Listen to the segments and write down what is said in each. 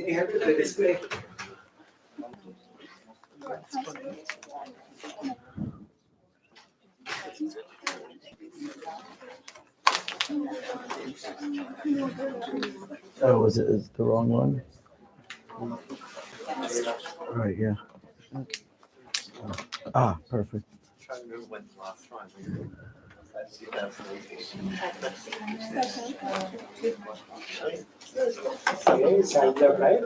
Can you help with the display? Oh, is it the wrong one? Right, yeah. Ah, perfect. Okay, signed up, right?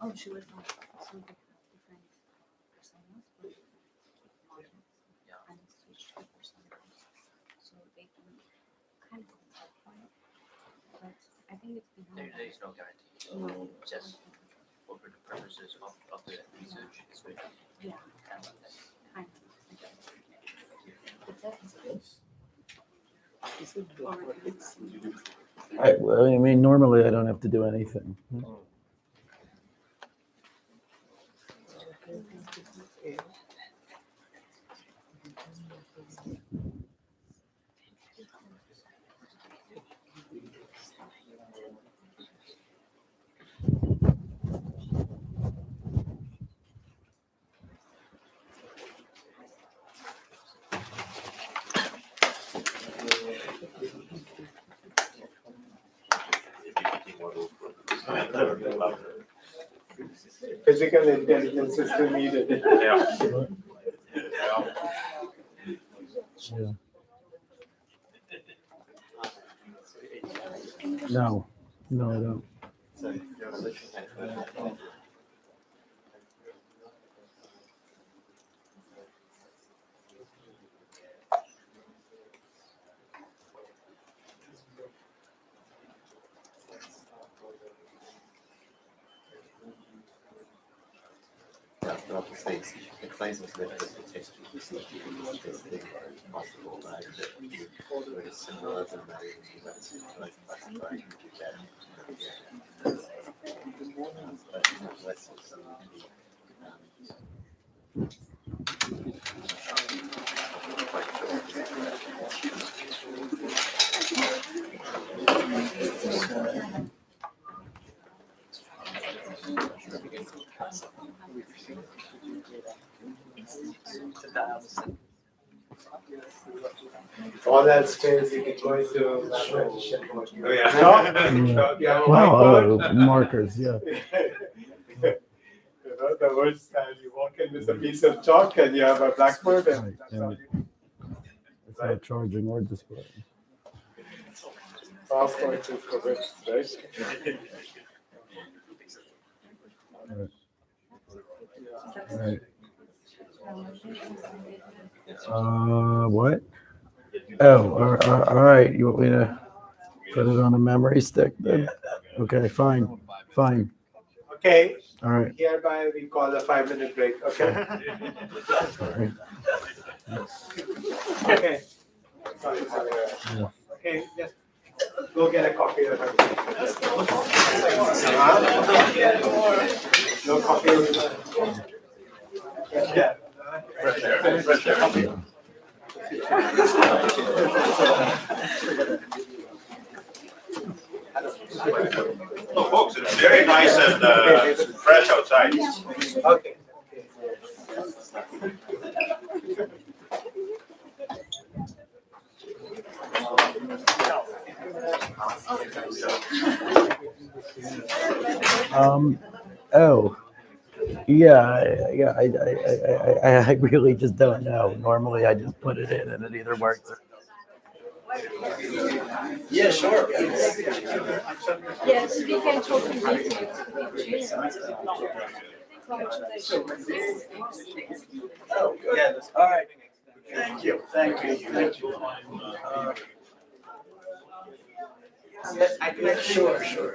Oh, she was not so different personas, but and switch to personas, so they can kind of clarify it. But I think it's behind. There's no guarantee. No. Just for the purposes of the research, it's good. Yeah, Kind of like that. kind of. But that's good. Well, I mean, normally I don't have to do anything. Physical intelligence is still needed. Yeah. No, no, I don't. All else fails, you can go into mathematician mode. Oh, yeah. No? Yeah. Wow, markers, yeah. You know, the worst time you walk in with a piece of chalk and you have a blackboard and Right, that's yeah. how you It's not charging or displaying. PowerPoint is correct, right? Right. What? Oh, all right. You want me to put it on a memory stick then? Okay, fine. Okay, All right. hereby we call a 5-minute break, okay? All right. Okay. Sorry. Yeah. Okay, just go get a coffee or something. No coffee. Yeah. Oh, folks, it's very nice and fresh outside. Okay. Oh. Yeah. I really just don't know. Normally, I just put it in, and it either works or. Yeah, sure. Yes, we can talk in detail. Oh, yeah, all right. Thank you. Sure.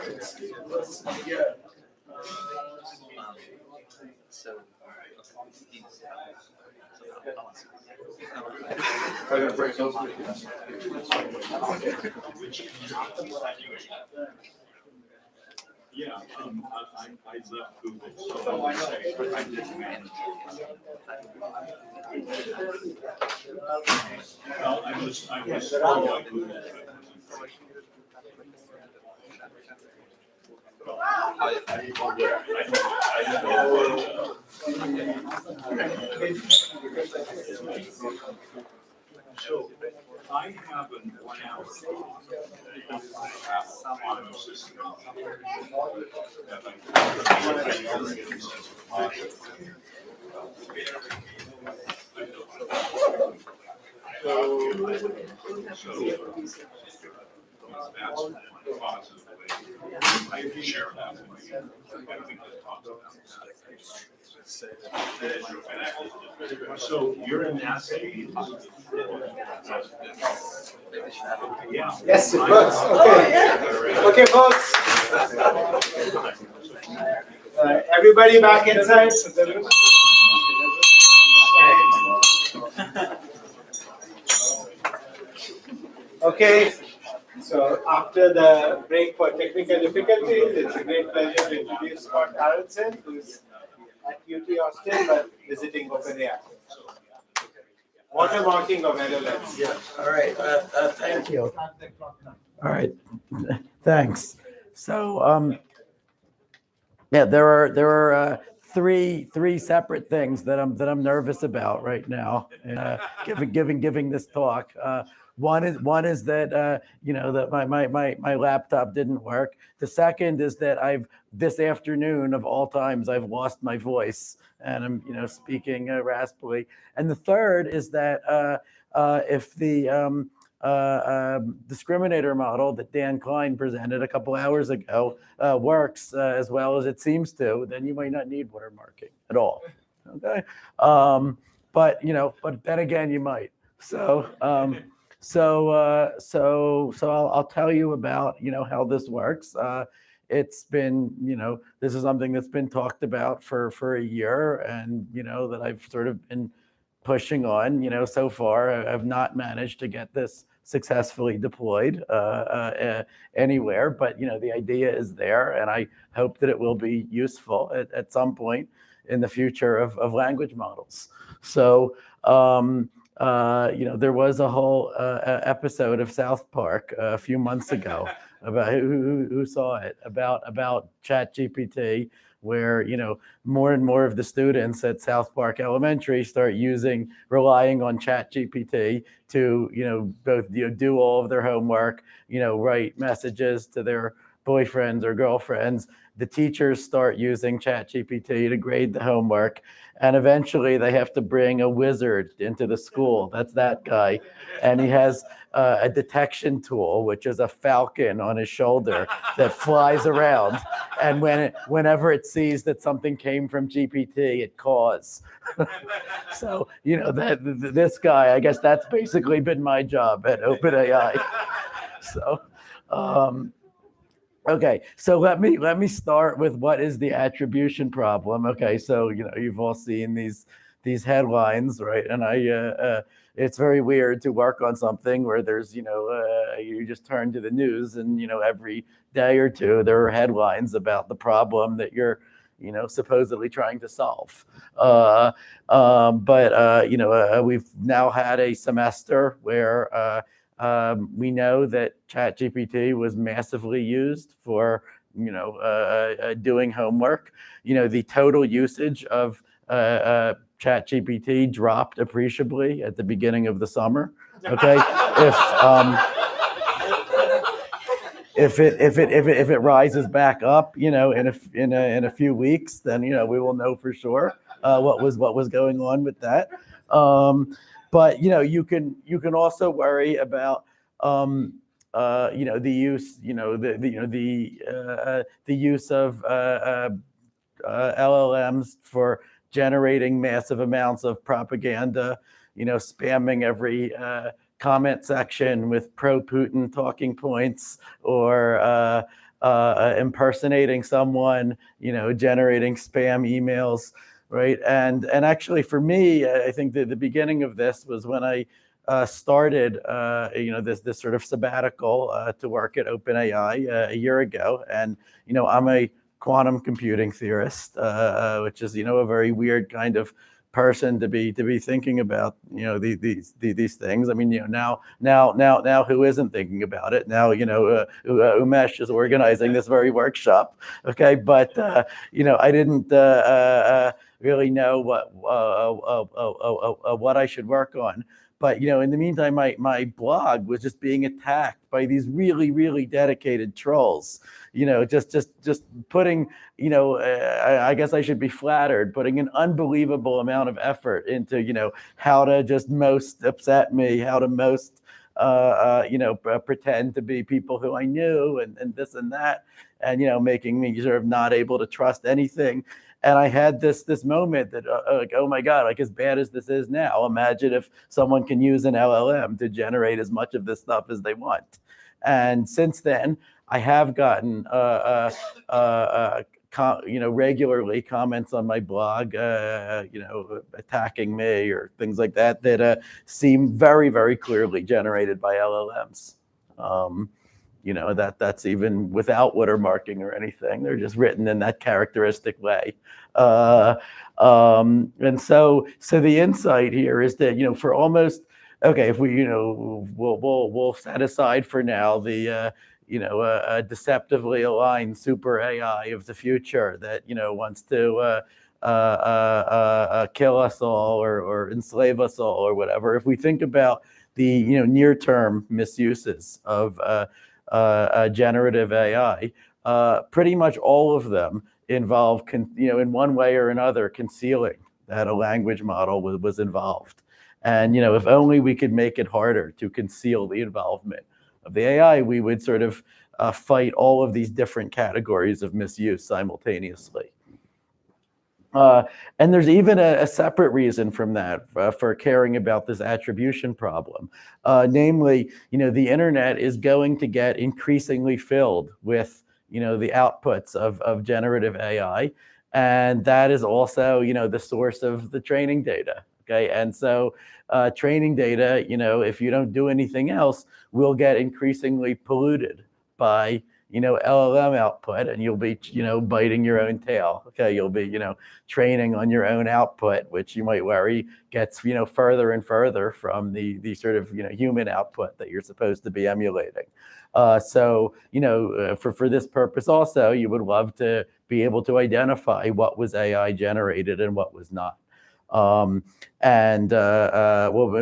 Yeah. So Yeah, I left Google, so I didn't manage. Well, I was on Google. So I have an account. On the system. I share that with you. I think that talks about that. So you're in NASA. Yeah. Yes, it works. Okay. Okay, folks. Everybody back inside. Okay. So after the break for technical difficulties, it's a great pleasure to introduce Scott Aaronson, who's at UT Austin but visiting OpenAI. Watermarking of LLMs. Yeah. All right. Thank you. All right. Thanks. So, yeah, there are three separate things that I'm nervous about right now. Giving this talk. One is that that my laptop didn't work. The second is that this afternoon of all times I've lost my voice and I'm speaking raspily. And the third is that if the discriminator model that Dan Klein presented a couple hours ago works as well as it seems to, then you might not need watermarking at all. Okay, but then again you might. So I'll tell you about how this works. It's been this is something that's been talked about for a year, and that I've sort of been pushing on. So far I've not managed to get this successfully deployed anywhere, but the idea is there, and I hope that it will be useful at some point in the future of language models. So there was a whole episode of South Park a few months ago about who saw it about ChatGPT, where more and more of the students at South Park Elementary start relying on ChatGPT to both do all of their homework, write messages to their boyfriends or girlfriends. The teachers start using ChatGPT to grade the homework, and eventually they have to bring a wizard into the school. That's that guy, and he has a detection tool, which is a falcon on his shoulder that flies around, and whenever it sees that something came from GPT, it caws. So this guy, I guess that's basically been my job at OpenAI. So. Okay, so let me start with what is the attribution problem. Okay, so you've all seen these headlines, right? And it's very weird to work on something where there's you just turn to the news and every day or two there are headlines about the problem that you're supposedly trying to solve. But we've now had a semester where we know that ChatGPT was massively used for, doing homework. The total usage of ChatGPT dropped appreciably at the beginning of the summer. Okay, if it rises back up, in a few weeks, then we will know for sure what was going on with that. But you can also worry about the use the use of LLMs for generating massive amounts of propaganda, spamming every comment section with pro-Putin talking points, or impersonating someone, generating spam emails. Right. And actually, for me, I think the beginning of this was when I started, this sort of sabbatical to work at OpenAI a year ago, and I'm a quantum computing theorist, which is a very weird kind of person to be thinking about these things. I mean, now who isn't thinking about it? Now Umesh is organizing this very workshop. Okay, but I didn't really know what I should work on. But in the meantime, my blog was just being attacked by these really dedicated trolls. Just putting, I guess I should be flattered, putting an unbelievable amount of effort into, how to just most upset me, how to most, pretend to be people who I knew and this and that, and, making me sort of not able to trust anything. And I had this moment that, like, oh my God, like as bad as this is now, imagine if someone can use an LLM to generate as much of this stuff as they want. And since then, I have gotten, regularly comments on my blog, attacking me or things like that, that seem very clearly generated by LLMs. That's even without watermarking or anything. They're just written in that characteristic way. And so the insight here is that, for almost, okay, if we, we'll set aside for now the, a deceptively aligned super AI of the future that, wants to kill us all or enslave us all or whatever. If we think about the, near-term misuses of generative AI, pretty much all of them involve, in one way or another, concealing that a language model was involved. And if only we could make it harder to conceal the involvement of the AI, we would sort of fight all of these different categories of misuse simultaneously. And there's even a separate reason from that for caring about this attribution problem. Namely, the internet is going to get increasingly filled with, the outputs of generative AI. And that is also, the source of the training data. Okay, and so training data, if you don't do anything else, will get increasingly polluted by LLM output, and you'll be, biting your own tail. Okay, you'll be, training on your own output, which you might worry gets, further and further from the sort of, human output that you're supposed to be emulating. So, for this purpose also, you would love to be able to identify what was AI generated and what was not. Well,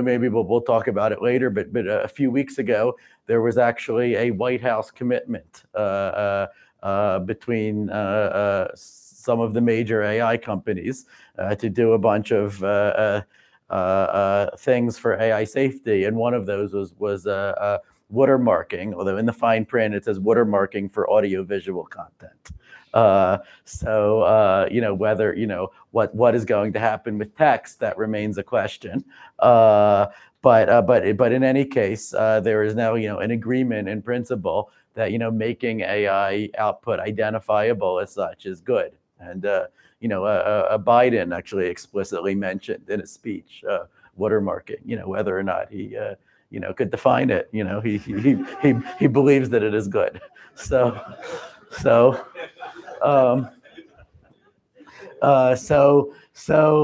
maybe we'll talk about it later, but a few weeks ago, there was actually a White House commitment between some of the major AI companies to do a bunch of things for AI safety, and one of those was watermarking, although in the fine print it says watermarking for audiovisual content. Whether, what is going to happen with text, that remains a question. But in any case, there is now, an agreement in principle that, making AI output identifiable as such is good. And, Biden actually explicitly mentioned in a speech watermarking, whether or not he, could define it. He believes that it is good.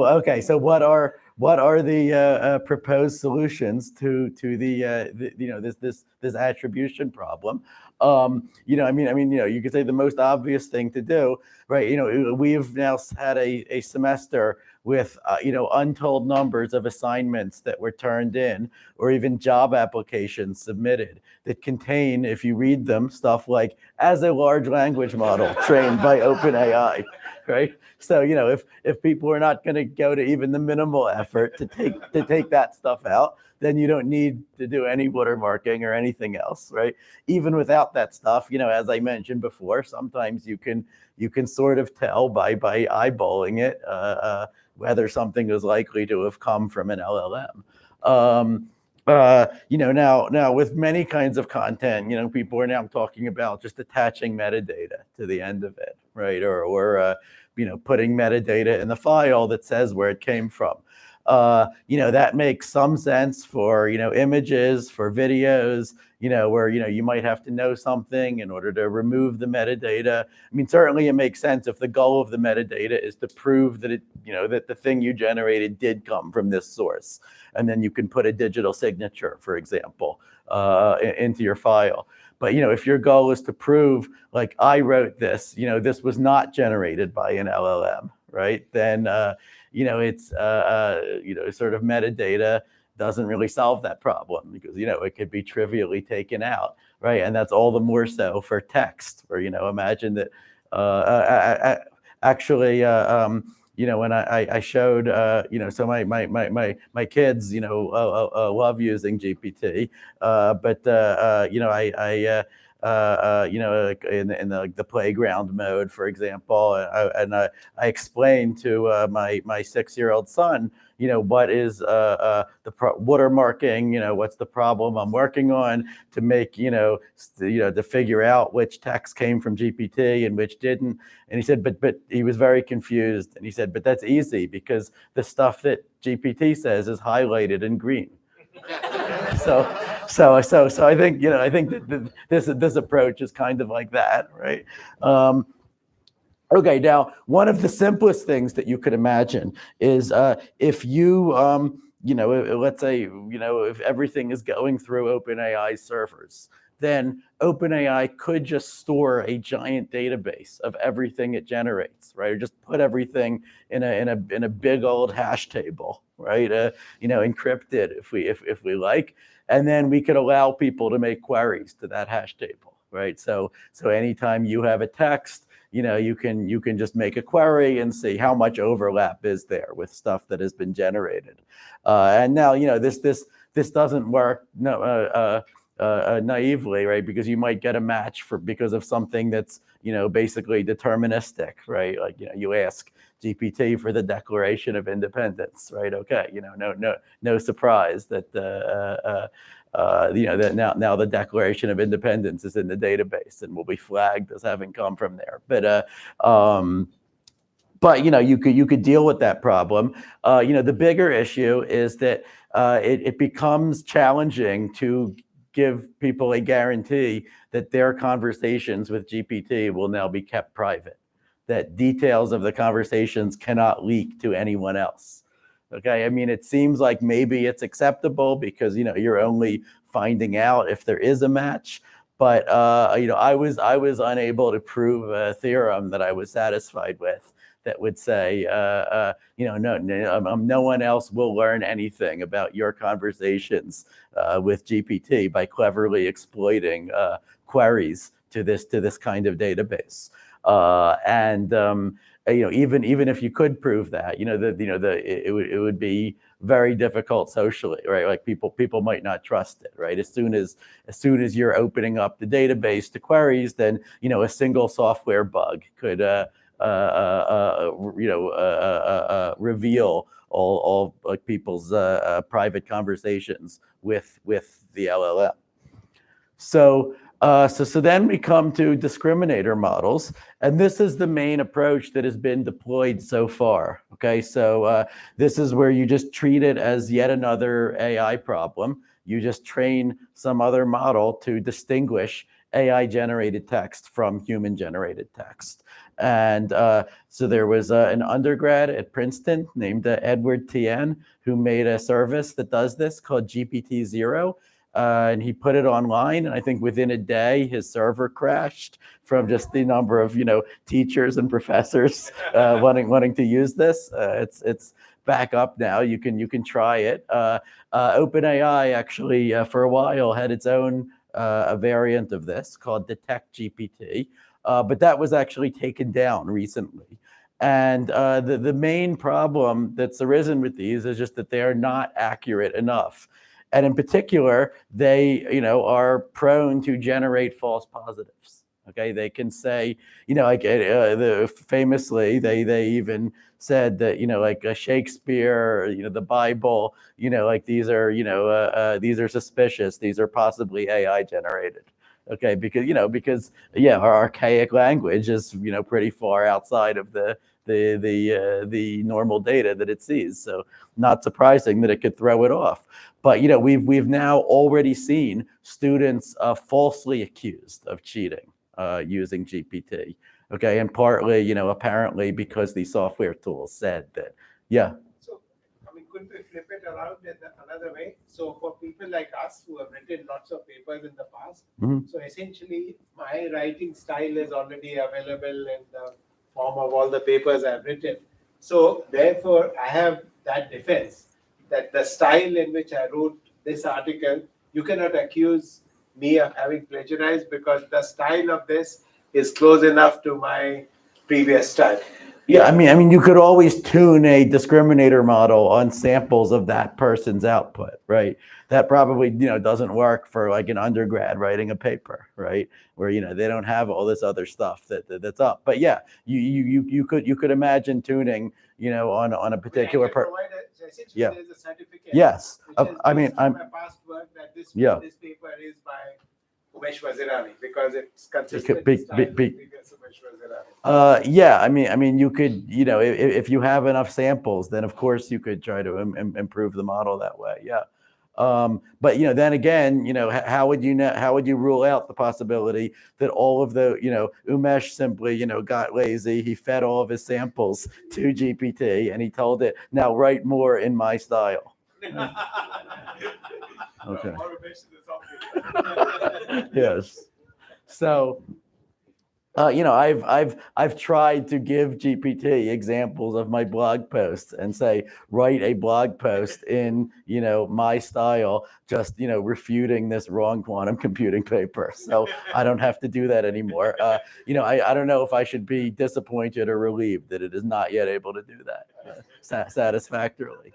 Okay. So what are the proposed solutions to the this attribution problem? You could say the most obvious thing to do, right? We've now had a semester with untold numbers of assignments that were turned in, or even job applications submitted that contain, if you read them, stuff like as a large language model trained by OpenAI, right? So if people are not going to go to even the minimal effort to take that stuff out, then you don't need to do any watermarking or anything else, right? Even without that stuff, as I mentioned before, sometimes you can sort of tell by eyeballing it whether something is likely to have come from an LLM. Now with many kinds of content, people are now talking about just attaching metadata to the end of it, right? Or putting metadata in the file that says where it came from. That makes some sense for, images, for videos, where, you might have to know something in order to remove the metadata. I mean, certainly it makes sense if the goal of the metadata is to prove that that the thing you generated did come from this source. And then you can put a digital signature, for example, into your file. But, if your goal is to prove, like, I wrote this, this was not generated by an LLM, right? Then, it's, sort of metadata doesn't really solve that problem because, it could be trivially taken out, right? And that's all the more so for text, where, imagine that actually, when I showed, so my kids, love using GPT, but in the playground mode, for example, I explained to my 6-year-old son, what is the watermarking, what's the problem I'm working on to make, to figure out which text came from GPT and which didn't. And he said, but he was very confused. And he said, but that's easy because the stuff that GPT says is highlighted in green. So I think, that this approach is kind of like that, right? Okay, now one of the simplest things that you could imagine is if you, let's say, if everything is going through OpenAI servers, then OpenAI could just store a giant database of everything it generates, right? Or just put everything in a big old hash table, right? Encrypted if we like, and then we could allow people to make queries to that hash table, right? So anytime you have a text, you can just make a query and see how much overlap is there with stuff that has been generated. And now, this doesn't work naively, right? Because you might get a match because of something that's, basically deterministic, right? Like, you ask GPT for the Declaration of Independence, right? Okay, no surprise that that now the Declaration of Independence is in the database and will be flagged as having come from there. But you could deal with that problem. The bigger issue is that it becomes challenging to give people a guarantee that their conversations with GPT will now be kept private, that details of the conversations cannot leak to anyone else. Okay, I mean, it seems like maybe it's acceptable because you're only finding out if there is a match. But I was unable to prove a theorem that I was satisfied with that would say no one else will learn anything about your conversations with GPT by cleverly exploiting queries to this kind of database. Even if you could prove that, it would be very difficult socially, right? Like people might not trust it, right? As soon as you're opening up the database to queries, then a single software bug could reveal all like people's private conversations with the LLM. So then we come to discriminator models, and this is the main approach that has been deployed so far. Okay, so this is where you just treat it as yet another AI problem. You just train some other model to distinguish AI-generated text from human-generated text. And so there was an undergrad at Princeton named Edward Tien who made a service that does this called GPT-0. And he put it online, and I think within a day his server crashed from just the number of teachers and professors wanting to use this. It's back up now. You can try it. OpenAI actually for a while had its own a variant of this called Detect GPT, but that was actually taken down recently. And the main problem that's arisen with these is just that they are not accurate enough. And in particular, they, are prone to generate false positives. Okay, they can say, famously, they even said that, like Shakespeare, the Bible, like these are suspicious. These are possibly AI generated. Okay, because our archaic language is, pretty far outside of the the normal data that it sees. So not surprising that it could throw it off. But we've now already seen students falsely accused of cheating using GPT. Okay, and partly apparently because these software tools said that. Yeah. So, I mean, could we flip it around in another way? So, for people like us who have written lots of papers in the past, so essentially my writing style is already available in the form of all the papers I've written. So, therefore, I have that defense that the style in which I wrote this article, you cannot accuse me of having plagiarized because the style of this is close enough to my previous style. Yeah, I mean, you could always tune a discriminator model on samples of that person's output, right? That probably, doesn't work for like an undergrad writing a paper, right? Where they don't have all this other stuff that's up. But yeah, you could imagine tuning, on a particular Yeah. There's a certificate. Yes, I mean, I'm my past work that this paper is by Umesh Wazirani because it's consistent. Yeah, I mean, you could, if you have enough samples, then of course you could try to improve the model that way. Yeah. But then again, how would you rule out the possibility that all of the, Umesh simply, got lazy, he fed all of his samples to GPT and he told it, now write more in my style. Okay. Yes. So, I've tried to give GPT examples of my blog posts and say, write a blog post in, my style, just, refuting this wrong quantum computing paper. So I don't have to do that anymore. I don't know if I should be disappointed or relieved that it is not yet able to do that satisfactorily.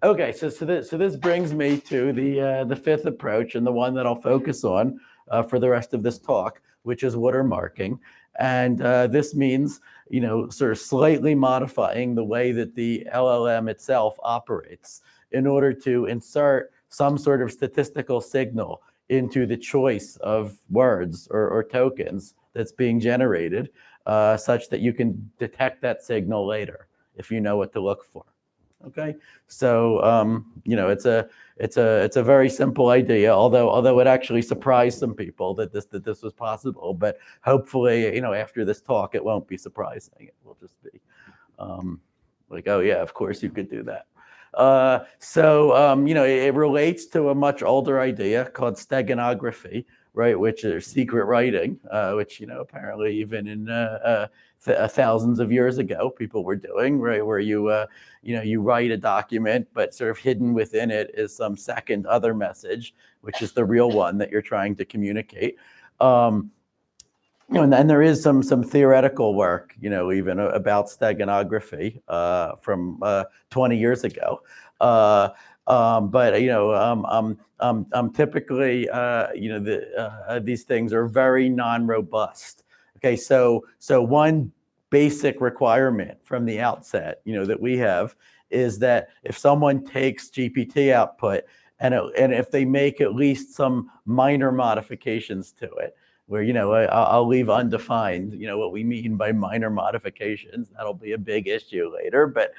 Okay, so this brings me to the fifth approach and the one that I'll focus on for the rest of this talk, which is watermarking. And this means, sort of slightly modifying the way that the LLM itself operates in order to insert some sort of statistical signal into the choice of words or tokens that's being generated, such that you can detect that signal later if you know what to look for. Okay, so it's a very simple idea, although it actually surprised some people that this was possible. But hopefully, after this talk, it won't be surprising. It will just be like, oh yeah, of course you could do that. It relates to a much older idea called steganography, right? Which is secret writing, which apparently even in thousands of years ago people were doing, right? Where you write a document, but sort of hidden within it is some second other message, which is the real one that you're trying to communicate. And there is some theoretical work, even about steganography from 20 years ago. Typically, these things are very non-robust. Okay, so one basic requirement from the outset, that we have is that if someone takes GPT output and if they make at least some minor modifications to it, where I'll leave undefined what we mean by minor modifications. That'll be a big issue later, but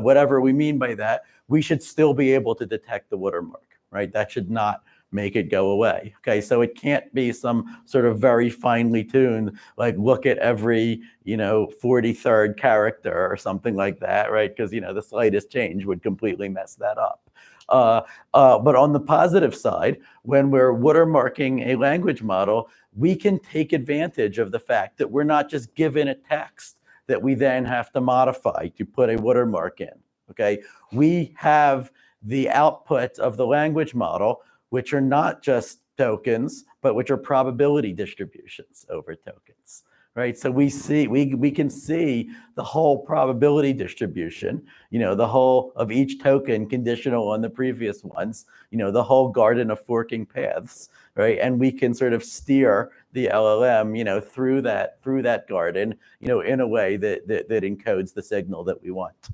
whatever we mean by that, we should still be able to detect the watermark, right? That should not make it go away. Okay, so it can't be some sort of very finely tuned, like look at every 43rd character or something like that, right? Because the slightest change would completely mess that up. But on the positive side, when we're watermarking a language model, we can take advantage of the fact that we're not just given a text that we then have to modify to put a watermark in. Okay, we have the output of the language model, which are not just tokens, but which are probability distributions over tokens, right? So we can see the whole probability distribution, the whole of each token conditional on the previous ones, the whole garden of forking paths, right? And we can sort of steer the LLM, through that garden, in a way that encodes the signal that we want.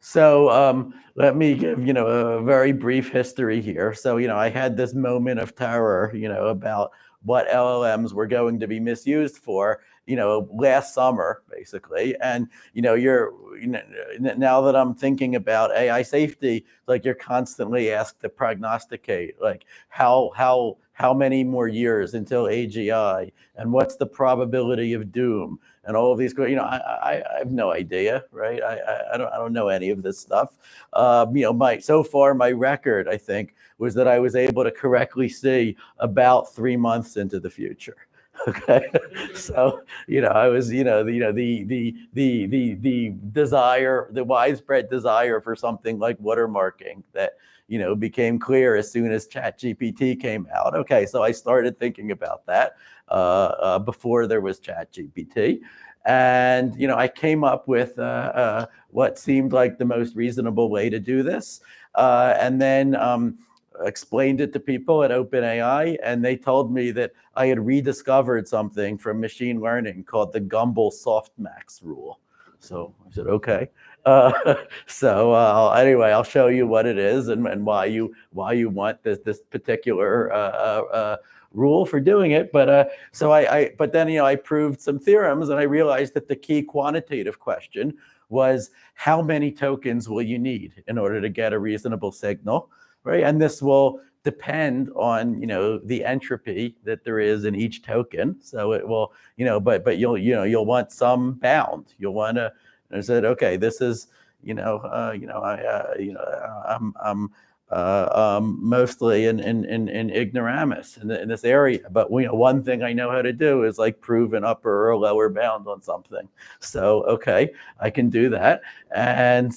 So let me give, a very brief history here. So, I had this moment of terror, about what LLMs were going to be misused for. last summer, basically. And, now that I'm thinking about AI safety, like you're constantly asked to prognosticate, like how many more years until AGI, and what's the probability of doom, and all of these, I have no idea, right? I don't know any of this stuff. So far my record, I think, was that I was able to correctly see about 3 months into the future. Okay, so I was the desire, the widespread desire for something like watermarking that became clear as soon as ChatGPT came out. Okay, so I started thinking about that before there was ChatGPT, and I came up with what seemed like the most reasonable way to do this, and then explained it to people at OpenAI, and they told me that I had rediscovered something from machine learning called the Gumball softmax rule. So I said, okay. Anyway, I'll show you what it is and why you want this particular rule for doing it. But then I proved some theorems, and I realized that the key quantitative question was, how many tokens will you need in order to get a reasonable signal? Right, and this will depend on the entropy that there is in each token. So it will but you'll want some bound. You'll want to. I said, okay, this is I'm mostly in ignoramus in this area, but one thing I know how to do is like prove an upper or lower bound on something. So okay, I can do that, and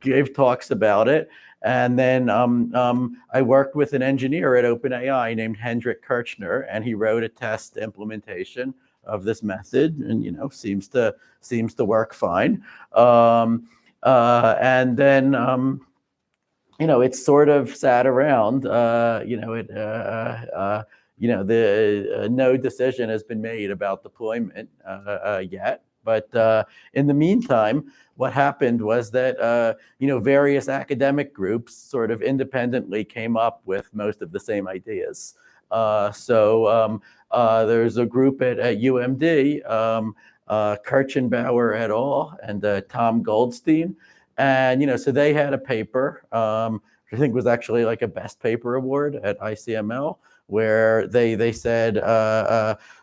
gave talks about it. And then I worked with an engineer at OpenAI named Hendrik Kirchner, and he wrote a test implementation of this method, and seems to work fine. And then it sort of sat around. No decision has been made about deployment yet. But in the meantime, what happened was that various academic groups sort of independently came up with most of the same ideas. There's a group at UMD, Kirchenbauer et al. And Tom Goldstein, and so they had a paper, which I think was actually like a best paper award at ICML, where they said,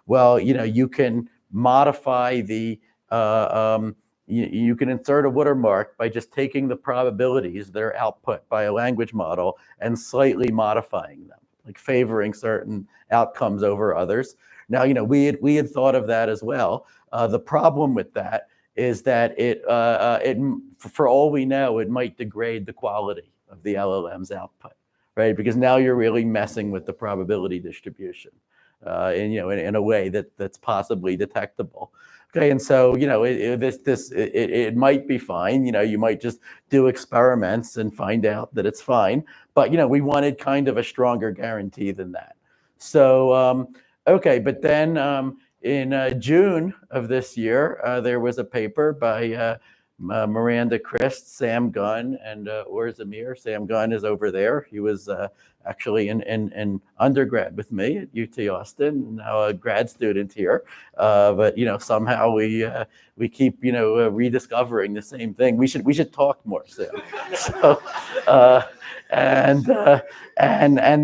well, you can modify the you can insert a watermark by just taking the probabilities that are output by a language model and slightly modifying them, like favoring certain outcomes over others. Now, we had thought of that as well. The problem with that is that it for all we know, it might degrade the quality of the LLM's output, right? Because now you're really messing with the probability distribution in a way that's possibly detectable. Okay, and so it might be fine. You might just do experiments and find out that it's fine. But we wanted kind of a stronger guarantee than that. So okay, but then in June of this year, there was a paper by Miranda Christ, Sam Gunn, and Or Zamir. Sam Gunn is over there. He was actually in undergrad with me at UT Austin, now a grad student here. But somehow we keep rediscovering the same thing. We should talk more soon. So and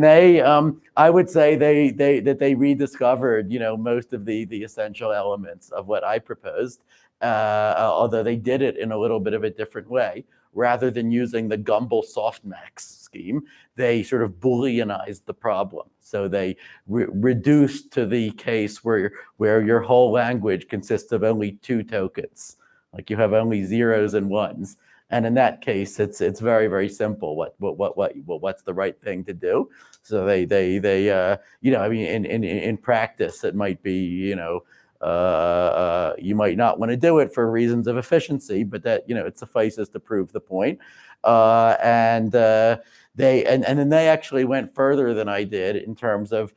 they I would say they rediscovered most of the essential elements of what I proposed. Although they did it in a little bit of a different way. Rather than using the Gumball softmax scheme, they sort of Booleanized the problem. So they reduced to the case where your whole language consists of only 2 tokens, like you have only zeros and ones. And in that case, it's very, very simple. What's the right thing to do? So they in practice, it might be you might not want to do it for reasons of efficiency, but that it suffices to prove the point. And then they actually went further than I did in terms of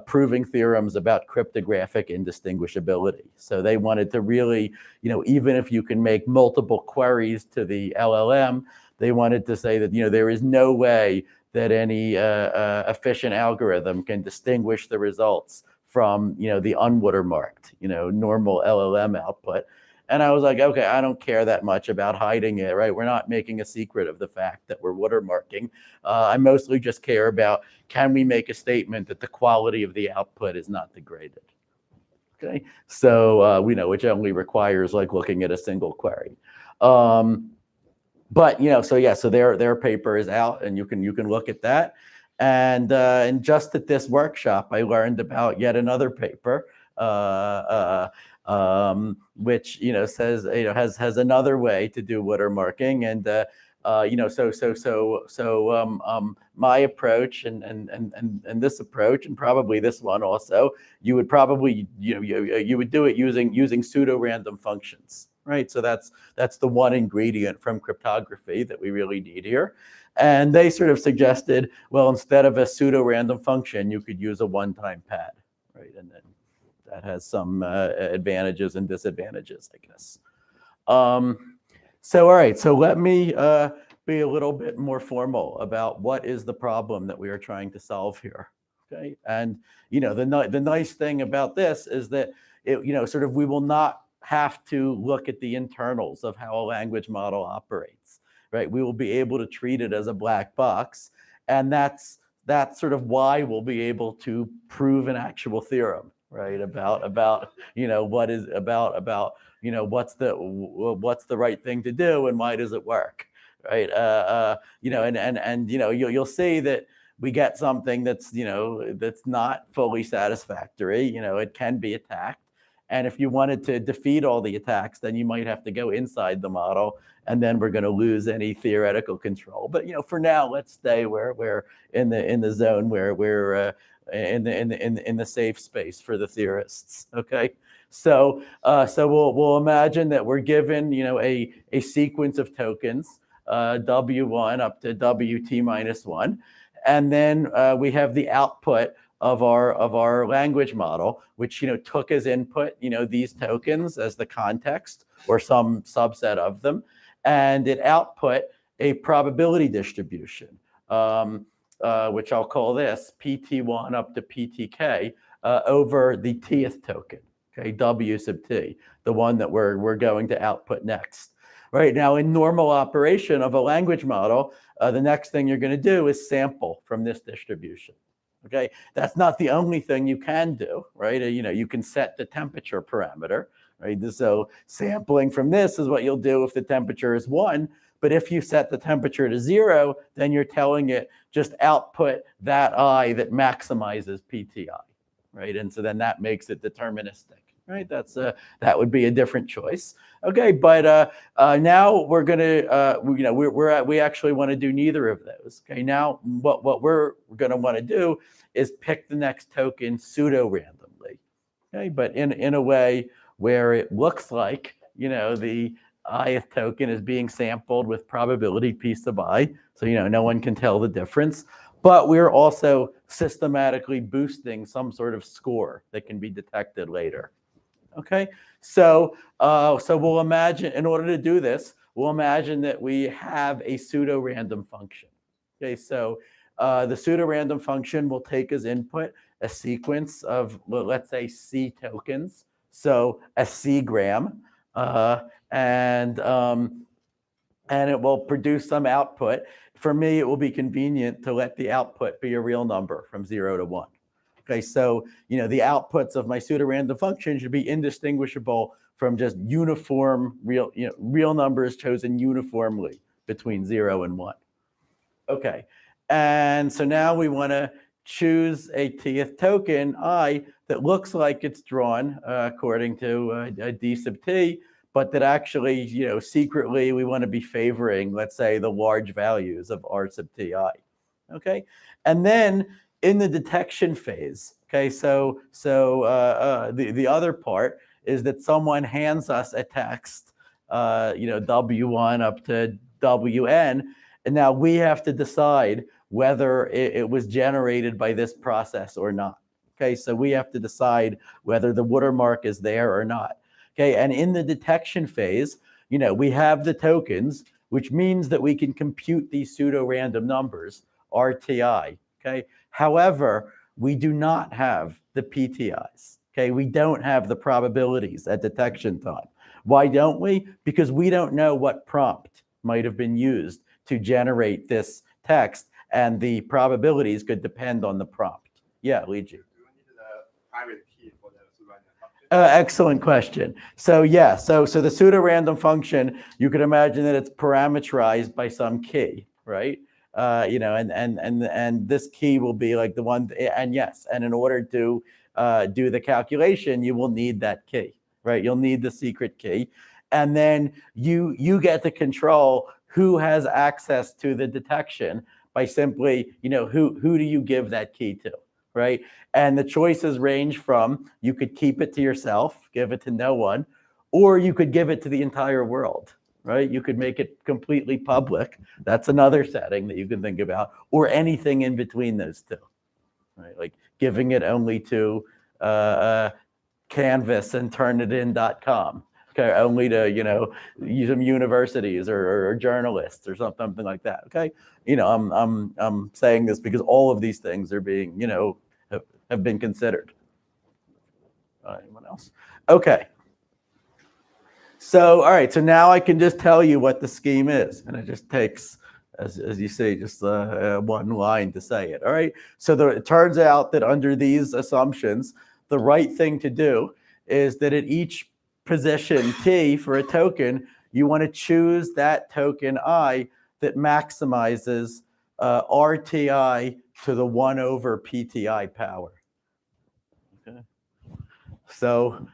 proving theorems about cryptographic indistinguishability. So they wanted to really, even if you can make multiple queries to the LLM, they wanted to say that there is no way that any efficient algorithm can distinguish the results from, the unwatermarked, normal LLM output. And I was like, okay, I don't care that much about hiding it, right? We're not making a secret of the fact that we're watermarking. I mostly just care about, can we make a statement that the quality of the output is not degraded? Okay, so we know, which only requires like looking at a single query. But so their paper is out, and you can look at that. And just at this workshop, I learned about yet another paper, which says has another way to do watermarking. And my approach and this approach, and probably this one also, you would probably you would do it using pseudo-random functions, right? So that's the one ingredient from cryptography that we really need here. And they sort of suggested, well, instead of a pseudo-random function, you could use a one-time pad, right? And then that has some advantages and disadvantages, I guess. So all right, so let me be a little bit more formal about what is the problem that we are trying to solve here. Okay, and the nice thing about this is that we will not have to look at the internals of how a language model operates, right? We will be able to treat it as a black box, and that's sort of why we'll be able to prove an actual theorem, right? About what is about what's the right thing to do and why does it work, right? You'll see that we get something that's not fully satisfactory. It can be attacked. And if you wanted to defeat all the attacks, then you might have to go inside the model, and then we're going to lose any theoretical control. But for now, let's stay where we're in the zone where we're in the safe space for the theorists. Okay, so we'll imagine that we're given a sequence of tokens, W1 up to WT minus 1, and then we have the output of our language model, which took as input these tokens as the context or some subset of them, and it output a probability distribution, which I'll call this PT1 up to PTK over the tth token, okay, W sub t, the one that we're going to output next. Right now, in normal operation of a language model, the next thing you're going to do is sample from this distribution. Okay, that's not the only thing you can do, right? You can set the temperature parameter, right? So sampling from this is what you'll do if the temperature is 1. But if you set the temperature to 0, then you're telling it just output that I that maximizes PTI, right? And so then that makes it deterministic, right? That would be a different choice. Okay, but now we're gonna we actually want to do neither of those. Okay, now what we're gonna want to do is pick the next token pseudo randomly. Okay, but in a way where it looks like the ith token is being sampled with probability p sub I, so no one can tell the difference. But we're also systematically boosting some sort of score that can be detected later. Okay, so we'll imagine, in order to do this, we'll imagine that we have a pseudo-random function. Okay, so the pseudo-random function will take as input a sequence of, well, let's say, C tokens, so a C gram, and it will produce some output. For me, it will be convenient to let the output be a real number from 0 to 1. Okay, so the outputs of my pseudo-random function should be indistinguishable from just uniform real numbers chosen uniformly between 0 and 1. Okay, and so now we want to choose a tth token I that looks like it's drawn according to d sub t, but that actually secretly we want to be favoring, let's say, the large values of r sub ti. Okay, and then in the detection phase, okay, so the other part is that someone hands us a text, W1 up to Wn, and now we have to decide whether it was generated by this process or not. Okay, so we have to decide whether the watermark is there or not. Okay, and in the detection phase, we have the tokens, which means that we can compute these pseudo-random numbers, RTI. Okay. However, we do not have the PTIs. Okay, we don't have the probabilities at detection time. Why don't we? Because we don't know what prompt might have been used to generate this text, and the probabilities could depend on the prompt. Yeah, Luigi. Private key for the pseudo-random function? Excellent question. So yeah, so the pseudo-random function, you could imagine that it's parameterized by some key, right? And this key will be like the one, and yes, and in order to do the calculation, you will need that key, right? You'll need the secret key, and then you get to control who has access to the detection by simply, who do you give that key to, right? And the choices range from, you could keep it to yourself, give it to no one, or you could give it to the entire world, right? You could make it completely public. That's another setting that you can think about, or anything in between those two, right? Like giving it only to Canvas and turnitin.com. Okay, only to some universities or journalists or something like that. Okay, I'm saying this because all of these things are being have been considered. Anyone else? Okay. So all right. So now I can just tell you what the scheme is, and it just takes, as you see, just one line to say it. All right. So it turns out that under these assumptions, the right thing to do is that at each position T for a token, you want to choose that token I that maximizes RTI to the 1 over PTI power. Okay. So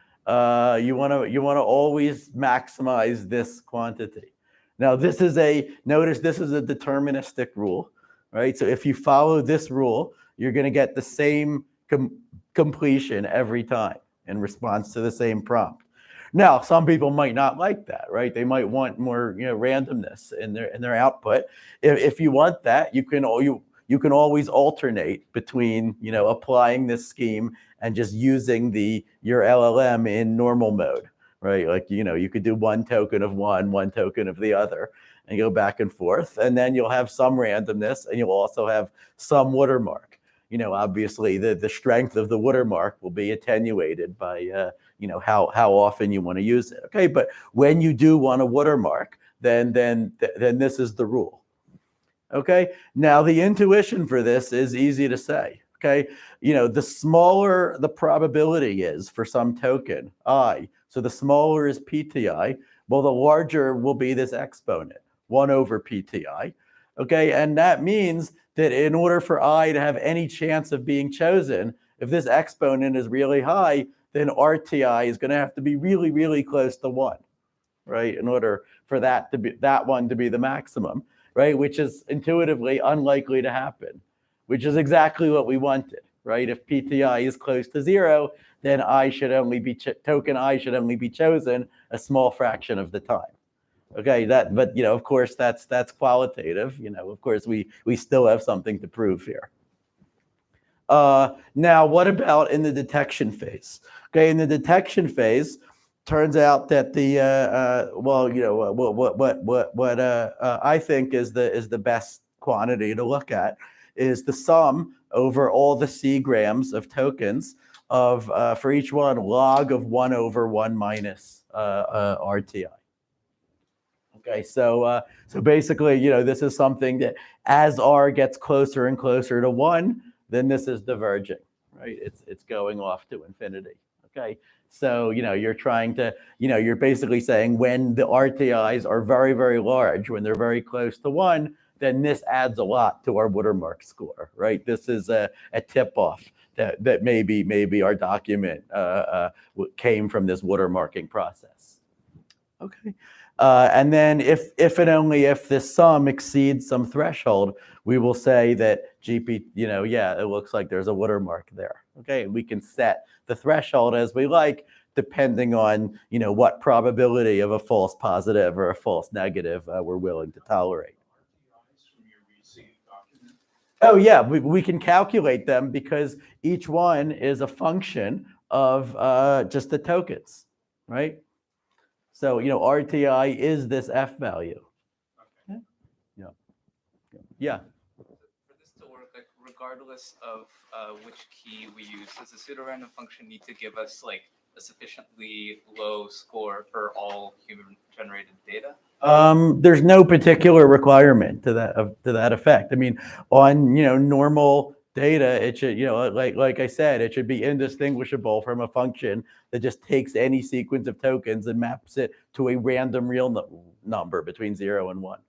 you want to always maximize this quantity. Now this is notice this is a deterministic rule, right? So if you follow this rule, you're going to get the same completion every time in response to the same prompt. Now, some people might not like that, right? They might want more, randomness in their output. If you want that, you can always alternate between, applying this scheme and just using your LLM in normal mode, right? Like, you could do one token of one token of the other, and go back and forth, and then you'll have some randomness, and you'll also have some watermark. Obviously the strength of the watermark will be attenuated by how often you want to use it. Okay, but when you do want a watermark, then this is the rule. Okay, now the intuition for this is easy to say. Okay, the smaller the probability is for some token I, so the smaller is PTI, well, the larger will be this exponent, 1 over PTI. Okay, and that means that in order for I to have any chance of being chosen, if this exponent is really high, then RTI is going to have to be really, really close to 1, right? In order for that one to be the maximum, right? Which is intuitively unlikely to happen, which is exactly what we wanted, right? If PTI is close to 0, then token I should only be chosen a small fraction of the time. Okay, but of course that's qualitative. Of course we still have something to prove here. Now, what about in the detection phase? Okay, in the detection phase, turns out that what I think is the best quantity to look at is the sum over all the C grams of tokens of for each one log of 1 over 1 minus RTI. Okay, so basically, this is something that as R gets closer and closer to 1, then this is diverging, right? It's going off to infinity. Okay, so you're trying to, you're basically saying when the RTIs are very, very large, when they're very close to 1, then this adds a lot to our watermark score, right? This is a tip-off that maybe our document came from this watermarking process. Okay. And then if and only if this sum exceeds some threshold, we will say that it looks like there's a watermark there. Okay, and we can set the threshold as we like, depending on what probability of a false positive or a false negative we're willing to tolerate. Oh yeah, we can calculate them because each one is a function of just the tokens, right? So, RTI is this F value. Okay. Yeah. For this to work, like regardless of which key we use, does the pseudo-random function need to give us like a sufficiently low score for all human-generated data? There's no particular requirement to that effect. I mean, on normal data, it should like I said, it should be indistinguishable from a function that just takes any sequence of tokens and maps it to a random real number between 0 and 1.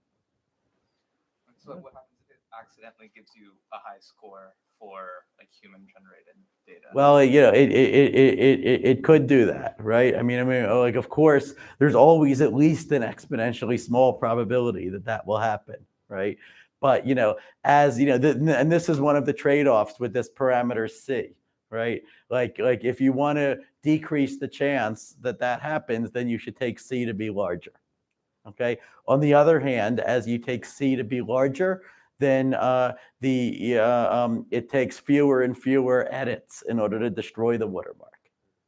So what happens if it accidentally gives you a high score for like human-generated data? Well, it could do that, right? I mean, like of course, there's always at least an exponentially small probability that will happen, right? But as and this is one of the trade-offs with this parameter C, right? Like if you want to decrease the chance that happens, then you should take C to be larger. Okay. On the other hand, as you take C to be larger, then it takes fewer and fewer edits in order to destroy the watermark.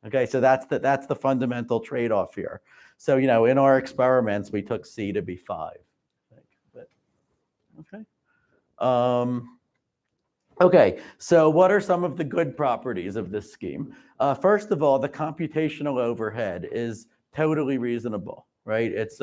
Okay, so that's the fundamental trade-off here. So in our experiments, we took C to be 5. Okay. Okay, so what are some of the good properties of this scheme? First of all, the computational overhead is totally reasonable, right? It's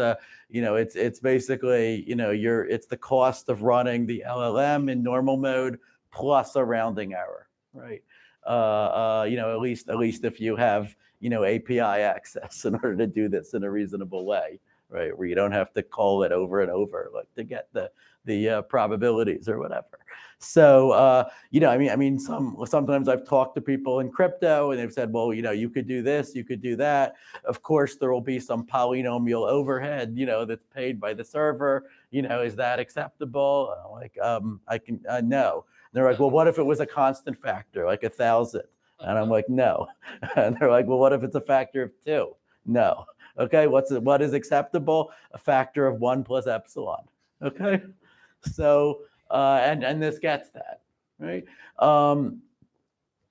it's basically it's the cost of running the LLM in normal mode plus a rounding error, right? At least if you have API access in order to do this in a reasonable way, right? Where you don't have to call it over and over like to get the probabilities or whatever. So sometimes I've talked to people in crypto and they've said, well, you could do this, you could do that. Of course, there will be some polynomial overhead, that's paid by the server. Is that acceptable? I can no. And they're like, well, what if it was a constant factor, like 1,000? And I'm like, no. And they're like, well, what if it's a factor of 2? No. Okay, what is acceptable? A factor of 1 plus epsilon. Okay, so and this gets that, right?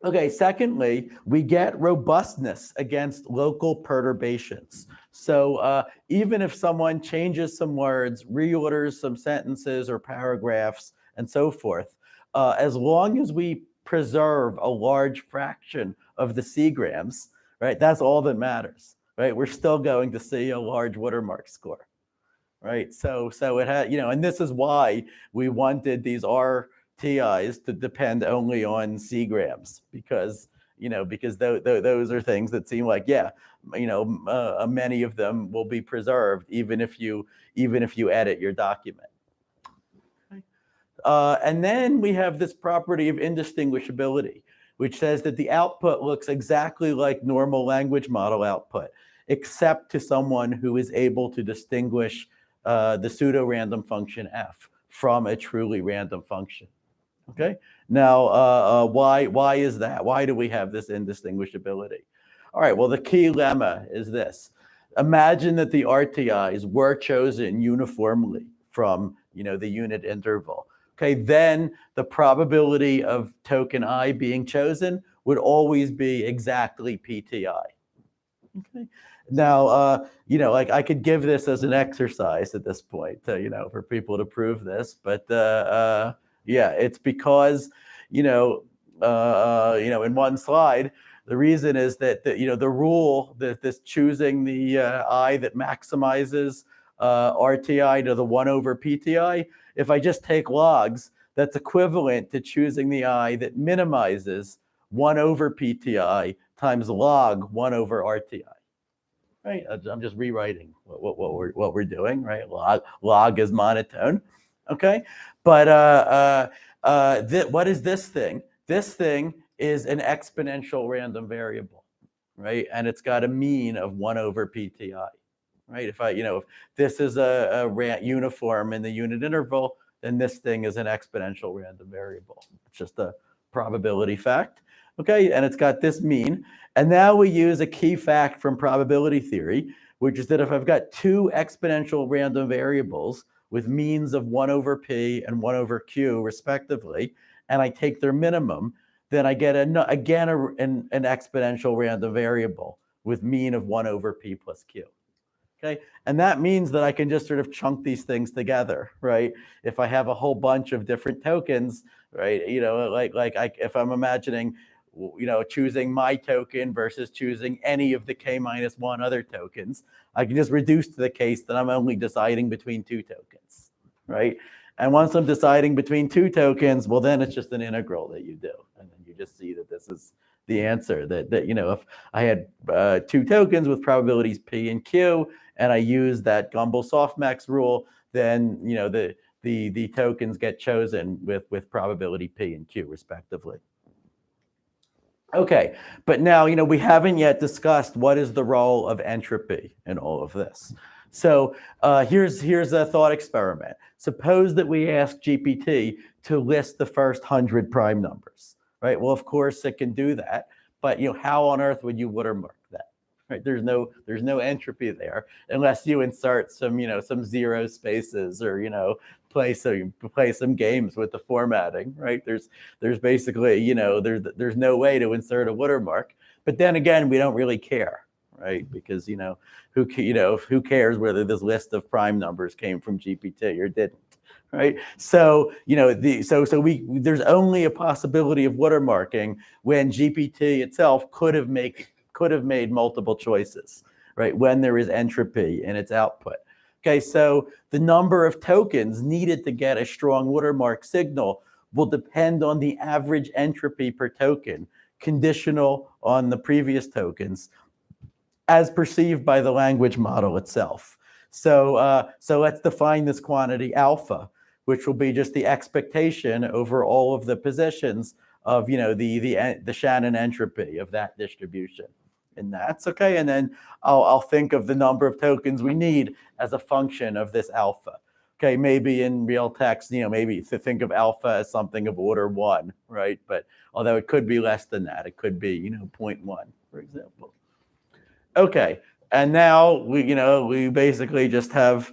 Okay, secondly, we get robustness against local perturbations. So even if someone changes some words, reorders some sentences or paragraphs and so forth, as long as we preserve a large fraction of the C-grams, right, that's all that matters, right? We're still going to see a large watermark score. Right, so it had, and this is why we wanted these RTIs to depend only on C-grams because those are things that seem like many of them will be preserved even if you edit your document. Okay. And then we have this property of indistinguishability, which says that the output looks exactly like normal language model output, except to someone who is able to distinguish the pseudo-random function f from a truly random function. Okay. Now, why is that? Why do we have this indistinguishability? All right. Well, the key lemma is this: imagine that the RTIs were chosen uniformly from the unit interval. Okay. Then the probability of token I being chosen would always be exactly PTI. Okay. Now, like I could give this as an exercise at this point, for people to prove this, but yeah, it's because, in one slide, the reason is that the rule that this choosing the I that maximizes RTI to the 1 over PTI, if I just take logs, that's equivalent to choosing the I that minimizes 1 over PTI times log 1 over RTI. Right, I'm just rewriting what we're doing, right? Log is monotone, okay? But what is this thing? This thing is an exponential random variable, right? And it's got a mean of 1 over PTI, right? If this is a uniform in the unit interval, then this thing is an exponential random variable. It's just a probability fact. Okay, and it's got this mean. And now we use a key fact from probability theory, which is that if I've got 2 exponential random variables with means of 1 over p and 1 over q respectively, and I take their minimum, then I get again an exponential random variable with mean of 1 over p plus q. Okay, and that means that I can just sort of chunk these things together, right? If I have a whole bunch of different tokens, right? If I'm imagining, choosing my token versus choosing any of the k-1 other tokens, I can just reduce to the case that I'm only deciding between two tokens, right? And once I'm deciding between two tokens, well, then it's just an integral that you do, and then you just see that this is the answer. That if I had two tokens with probabilities p and q, and I use that Gumball softmax rule, then the tokens get chosen with probability p and q respectively. Okay, but now we haven't yet discussed what is the role of entropy in all of this. So here's a thought experiment. Suppose that we ask GPT to list the first 100 prime numbers, right? Well, of course it can do that, but how on earth would you watermark that? Right? There's no entropy there unless you insert some zero spaces or play some games with the formatting, right? There's basically there's no way to insert a watermark. But then again, we don't really care, right? Because who cares whether this list of prime numbers came from GPT or didn't, right? So there's only a possibility of watermarking when GPT itself could have made multiple choices, right? When there is entropy in its output. Okay, so the number of tokens needed to get a strong watermark signal will depend on the average entropy per token, conditional on the previous tokens, as perceived by the language model itself. So let's define this quantity alpha, which will be just the expectation over all of the positions of the Shannon entropy of that distribution. And that's okay. And then I'll think of the number of tokens we need as a function of this alpha. Okay, maybe in real text, maybe to think of alpha as something of order 1, right? But although it could be less than that, it could be 0.1, for example. Okay, and now we basically just have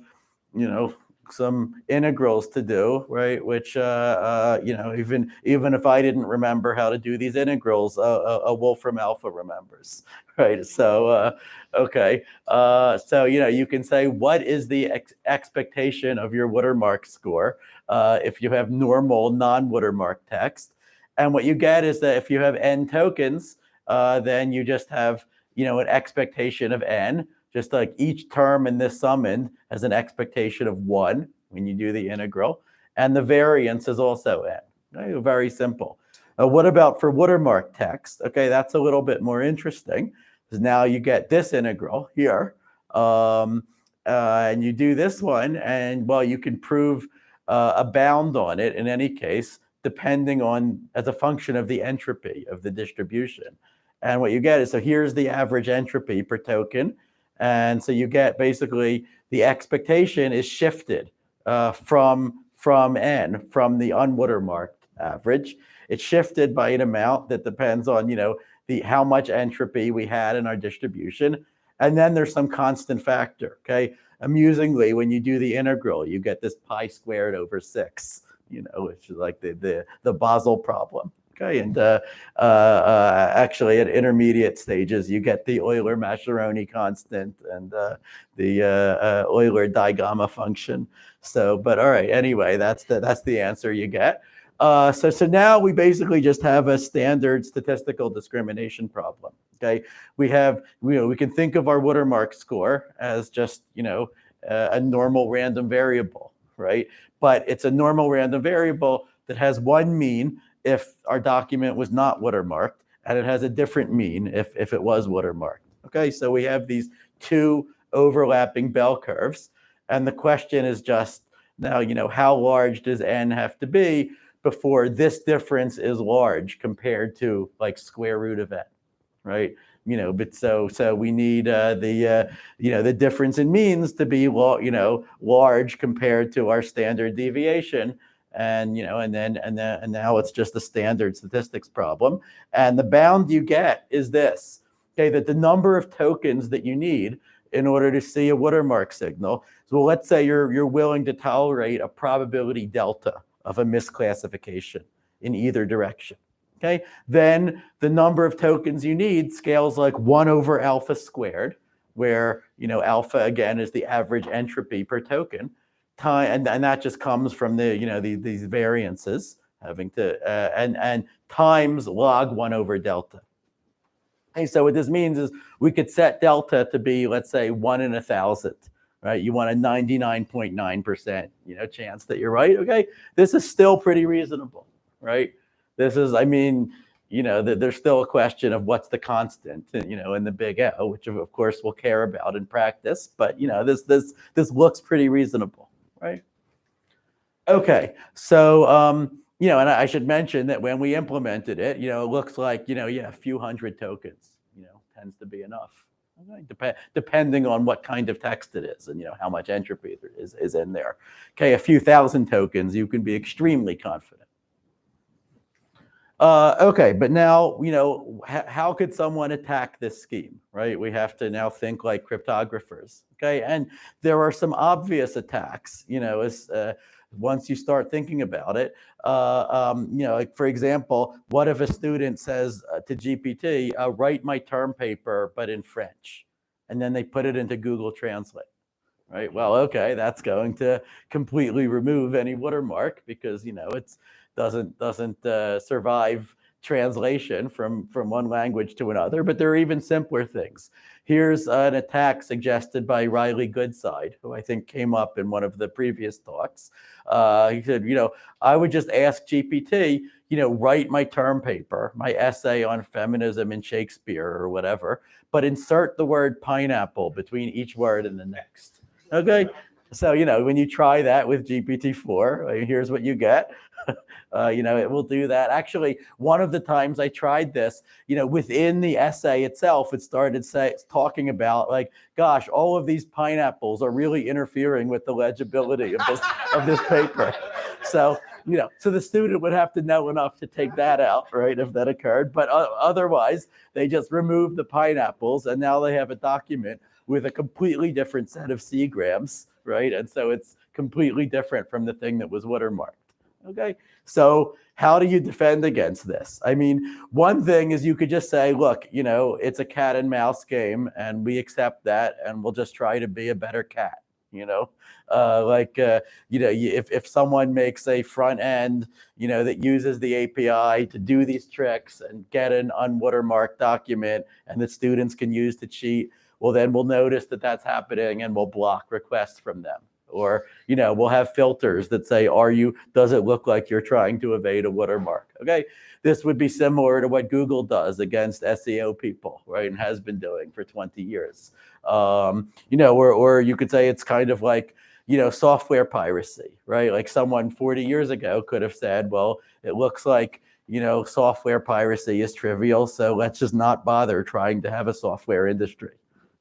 some integrals to do, right? Which even if I didn't remember how to do these integrals, a Wolfram alpha remembers, right? So okay, so you can say what is the expectation of your watermark score if you have normal non-watermark text, and what you get is that if you have n tokens, then you just have an expectation of n. Just like each term in this summand has an expectation of 1 when you do the integral, and the variance is also n. Okay, very simple. What about for watermark text? Okay, that's a little bit more interesting, because now you get this integral here, and you do this one, and well, you can prove a bound on it in any case, depending on as a function of the entropy of the distribution. And what you get is, so here's the average entropy per token. And so you get basically the expectation is shifted from n, from the unwatermarked average. It's shifted by an amount that depends on how much entropy we had in our distribution, and then there's some constant factor. Okay, amusingly, when you do the integral, you get this pi squared over 6, which is like the Basel problem. Okay, and actually at intermediate stages, you get the Euler-Mascheroni constant and the Euler-Digamma function. So, but all right, anyway, that's the answer you get. So now we basically just have a standard statistical discrimination problem. Okay, we can think of our watermark score as just a normal random variable, right? But it's a normal random variable that has one mean if our document was not watermarked, and it has a different mean if it was watermarked. Okay, so we have these two overlapping bell curves, and the question is just now, how large does n have to be before this difference is large compared to like square root of n, right? But so we need the difference in means to be large compared to our standard deviation. And and now it's just a standard statistics problem. And the bound you get is this, okay, that the number of tokens that you need in order to see a watermark signal. So let's say you're willing to tolerate a probability delta of a misclassification in either direction. Okay, then the number of tokens you need scales like 1 over alpha squared, where, alpha again is the average entropy per token, time, and that just comes from these variances having to, and times log 1 over delta. Okay, so what this means is we could set delta to be, let's say, 1 in 1,000, right? You want a 99.9%, chance that you're right. Okay, this is still pretty reasonable, right? This is, there's still a question of what's the constant, in the big O, which of course we'll care about in practice. But this looks pretty reasonable, right? Okay, so and I should mention that when we implemented it, it looks like a few hundred tokens, tends to be enough. Okay? Depending on what kind of text it is and how much entropy there is in there. Okay, a few thousand tokens, you can be extremely confident. Okay, but now, how could someone attack this scheme, right? We have to now think like cryptographers, okay? And there are some obvious attacks, once you start thinking about it. Like for example, what if a student says to GPT, write my term paper, but in French, and then they put it into Google Translate, right? Well, okay, that's going to completely remove any watermark because, it's doesn't survive translation from one language to another. But there are even simpler things. Here's an attack suggested by Riley Goodside, who I think came up in one of the previous talks. He said, I would just ask GPT, write my term paper, my essay on feminism in Shakespeare or whatever, but insert the word pineapple between each word and the next. Okay. So, when you try that with GPT-4, here's what you get. It will do that. Actually, one of the times I tried this, within the essay itself, it started talking about like, gosh, all of these pineapples are really interfering with the legibility of this paper. So, so the student would have to know enough to take that out, right, if that occurred. But otherwise, they just removed the pineapples, and now they have a document with a completely different set of C-grams, right? And so it's completely different from the thing that was watermarked. Okay, so how do you defend against this? One thing is you could just say, look, it's a cat and mouse game, and we accept that, and we'll just try to be a better cat. If someone makes a front end, that uses the API to do these tricks and get an unwatermarked document, and the students can use to cheat, well, then we'll notice that that's happening, and we'll block requests from them. Or, we'll have filters that say, does it look like you're trying to evade a watermark? Okay, this would be similar to what Google does against SEO people, right? And has been doing for 20 years. Or you could say it's kind of like, software piracy, right? Like someone 40 years ago could have said, well, it looks like, software piracy is trivial, so let's just not bother trying to have a software industry.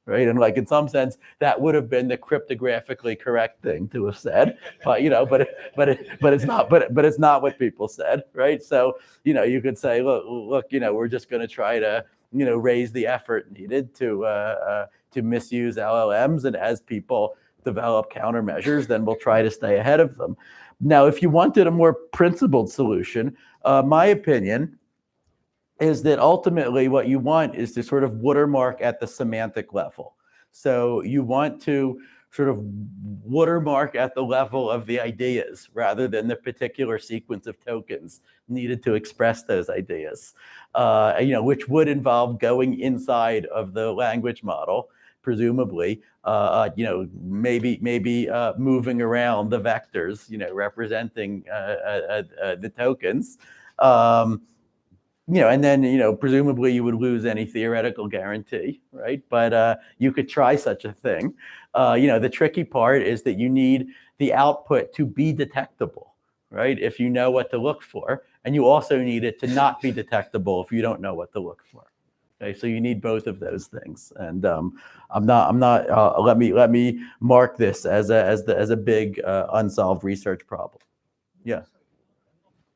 Right, and like in some sense, that would have been the cryptographically correct thing to have said, but it's not. But it's not what people said, right? So you could say, look, we're just going to try to raise the effort needed to misuse LLMs, and as people develop countermeasures, then we'll try to stay ahead of them. Now, if you wanted a more principled solution, my opinion is that ultimately what you want is to sort of watermark at the semantic level. So you want to sort of watermark at the level of the ideas rather than the particular sequence of tokens needed to express those ideas, which would involve going inside of the language model, presumably, maybe moving around the vectors, representing the tokens. And then, presumably you would lose any theoretical guarantee, right? But you could try such a thing. The tricky part is that you need the output to be detectable, right? If you know what to look for, and you also need it to not be detectable if you don't know what to look for. Okay, so you need both of those things. And let me mark this as a big unsolved research problem. Yeah.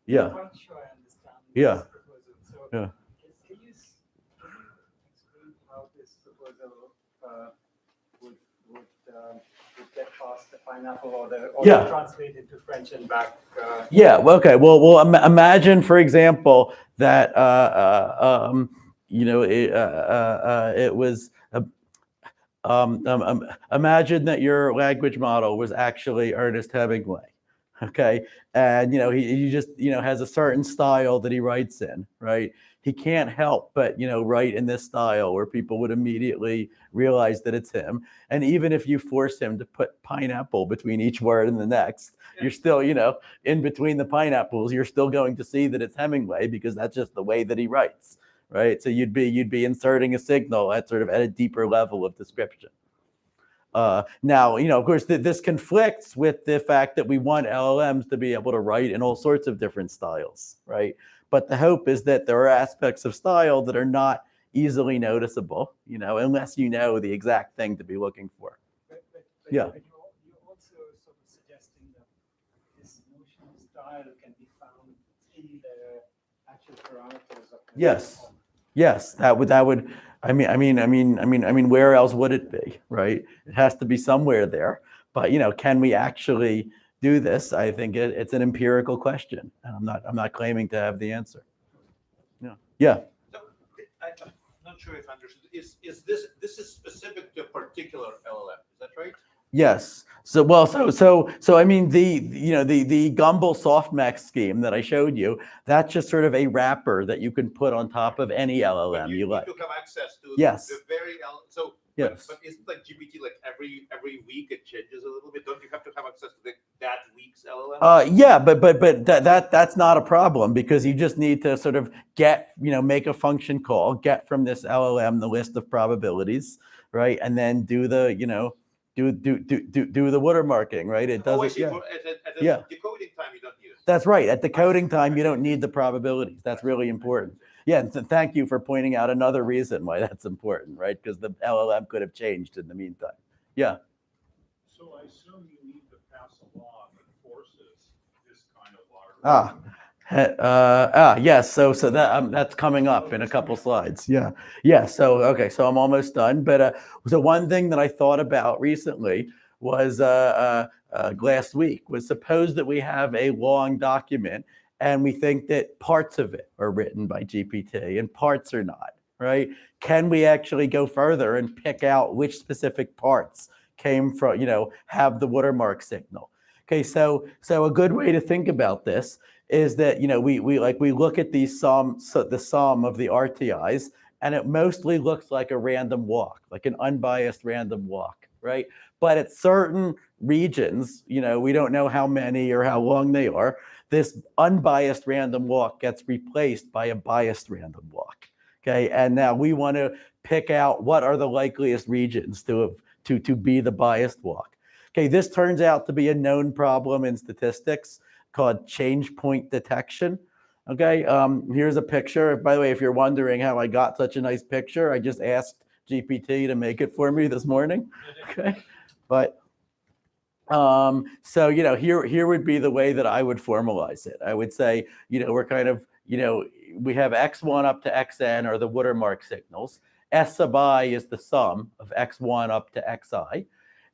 Yeah. I'm not sure I understand Yeah. this proposal. So Yeah. Can you explain how this proposal would get past the pineapple or Yeah. translate into French and back? Yeah. Okay. Well, imagine, for example, that it was Imagine that your language model was actually Ernest Hemingway, okay? And he just has a certain style that he writes in, right? He can't help but write in this style where people would immediately realize that it's him. And even if you force him to put pineapple between each word and the next, you're still in between the pineapples, you're still going to see that it's Hemingway because that's just the way that he writes, right? So you'd be inserting a signal at sort of at a deeper level of description. Now, of course, this conflicts with the fact that we want LLMs to be able to write in all sorts of different styles, right? But the hope is that there are aspects of style that are not easily noticeable, unless you know the exact thing to be looking for. But Yeah. you're also sort of suggesting that this notion of style can be found in the actual parameters of the Yes. model. Yes, that would. I mean, where else would it be, right? It has to be somewhere there. But can we actually do this? I think it's an empirical question, and I'm not claiming to have the answer. Yeah. Yeah. So, I'm not sure if I understood. Is this is specific to a particular LLM? Is that right? Yes. So I mean the Gumball softmax scheme that I showed you, that's just sort of a wrapper that you can put on top of any But LLM you need like. to have access to Yes. the very so. Yes. But isn't like GPT like every week it changes a little bit? Don't you have to have access to that week's LLM? Yeah, but that's not a problem because you just need to sort of make a function call, get from this LLM the list of probabilities, right, and then do the do the watermarking, right? It does Oh, I it. see. Yeah. At the Yeah. decoding time, you don't use. That's right. At the coding time, you don't need the probabilities. That's really important. Yeah, and thank you for pointing out another reason why that's important, right? Because the LLM could have changed in the meantime. Yeah. So I assume you need to pass a law that forces this kind of watermark. Yes. So that's coming up in a couple slides. Yeah. Yeah. So okay. So I'm almost done. But so one thing that I thought about recently was last week was suppose that we have a long document and we think that parts of it are written by GPT and parts are not, right? Can we actually go further and pick out which specific parts came from, have the watermark signal? Okay, so a good way to think about this is that we look at the sum of the RTIs, and it mostly looks like a random walk, like an unbiased random walk, right? But at certain regions, we don't know how many or how long they are. This unbiased random walk gets replaced by a biased random walk. Okay, and now we want to pick out what are the likeliest regions to be the biased walk. Okay, this turns out to be a known problem in statistics called change point detection. Okay, here's a picture. By the way, if you're wondering how I got such a nice picture, I just asked GPT to make it for me this morning. Okay, but so here would be the way that I would formalize it. I would say we're kind of we have x1 up to xn are the watermark signals. S sub I is the sum of x1 up to xi.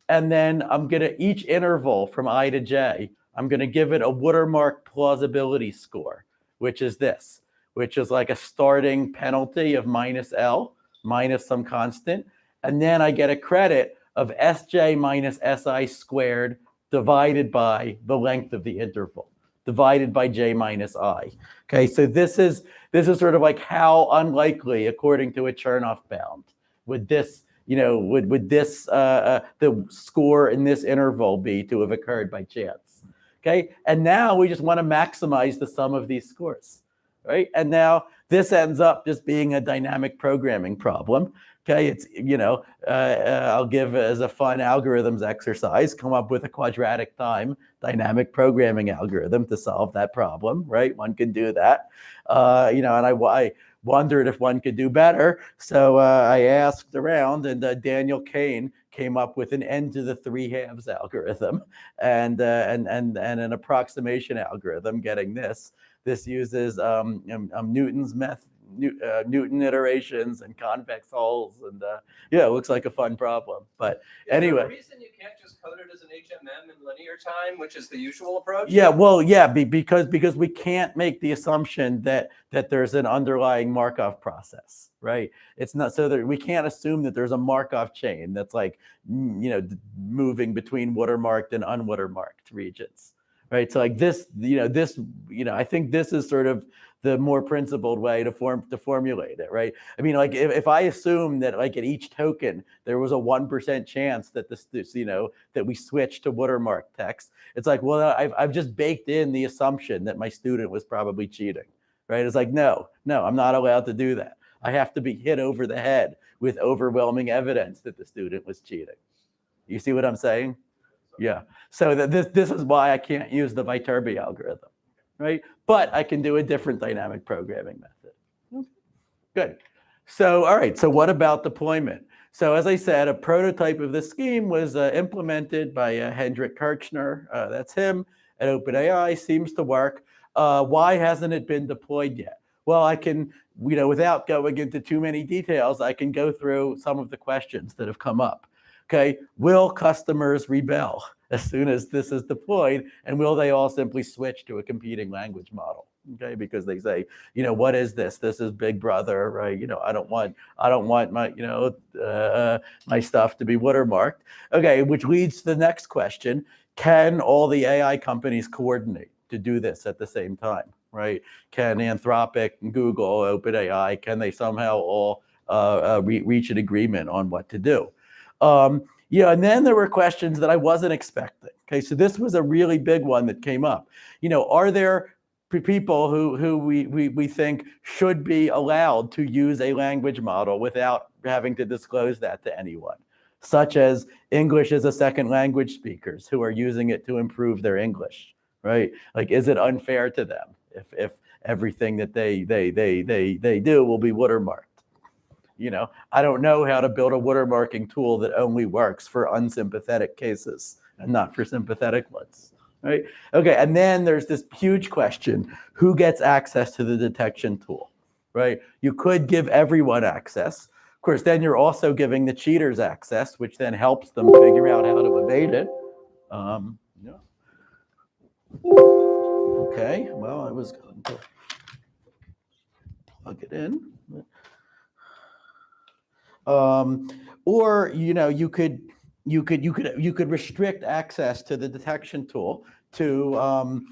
And then I'm going to, each interval from I to j, I'm going to give it a watermark plausibility score, which is this, which is like a starting penalty of minus L, minus some constant. And then I get a credit of Sj minus Si squared divided by the length of the interval, divided by j minus I. Okay, so this is sort of like how unlikely, according to a Chernoff bound, would this would this the score in this interval be to have occurred by chance? Okay, and now we just want to maximize the sum of these scores, right? And now this ends up just being a dynamic programming problem. Okay, it's I'll give as a fun algorithms exercise, come up with a quadratic time dynamic programming algorithm to solve that problem, right? One can do that, and I wondered if one could do better. So I asked around, and Daniel Kane came up with an n to the 3/2 algorithm and an approximation algorithm getting this. This uses Newton's Newton iterations and convex hulls, and yeah, it looks like a fun problem. But anyway. Is there a reason you can't just code it as an HMM in linear time, which is the usual approach? Yeah, well, yeah, because we can't make the assumption that there's an underlying Markov process, right? It's not, so that we can't assume that there's a Markov chain that's like, moving between watermarked and unwatermarked regions, right? So like this, I think this is sort of the more principled way to formulate it, right? I mean, like if I assume that like at each token there was a 1% chance that that we switch to watermark text, it's like, well, I've just baked in the assumption that my student was probably cheating, right? It's like, no, I'm not allowed to do that. I have to be hit over the head with overwhelming evidence that the student was cheating. You see what I'm saying? Yeah. So this is why I can't use the Viterbi algorithm, right? But I can do a different dynamic programming method. Good. So, all right. So what about deployment? So as I said, a prototype of this scheme was implemented by Hendrik Kirchner. That's him at OpenAI. Seems to work. Why hasn't it been deployed yet? Well, I can, without going into too many details, I can go through some of the questions that have come up. Okay, will customers rebel as soon as this is deployed, and will they all simply switch to a competing language model? Okay, because they say, what is this? This is Big Brother, right? I don't want my, my stuff to be watermarked. Okay, which leads to the next question: can all the AI companies coordinate to do this at the same time? Right? Can Anthropic, Google, OpenAI, can they somehow all reach an agreement on what to do? And then there were questions that I wasn't expecting. Okay, so this was a really big one that came up. Are there people who we think should be allowed to use a language model without having to disclose that to anyone, such as English as a second language speakers who are using it to improve their English, right? Like, is it unfair to them if everything that they do will be watermarked? I don't know how to build a watermarking tool that only works for unsympathetic cases and not for sympathetic ones, right? Okay, and then there's this huge question: who gets access to the detection tool, right? You could give everyone access. Of course, then you're also giving the cheaters access, which then helps them figure out how to evade it. Yeah. Okay, well, I was going to plug it in. Or you could restrict access to the detection tool to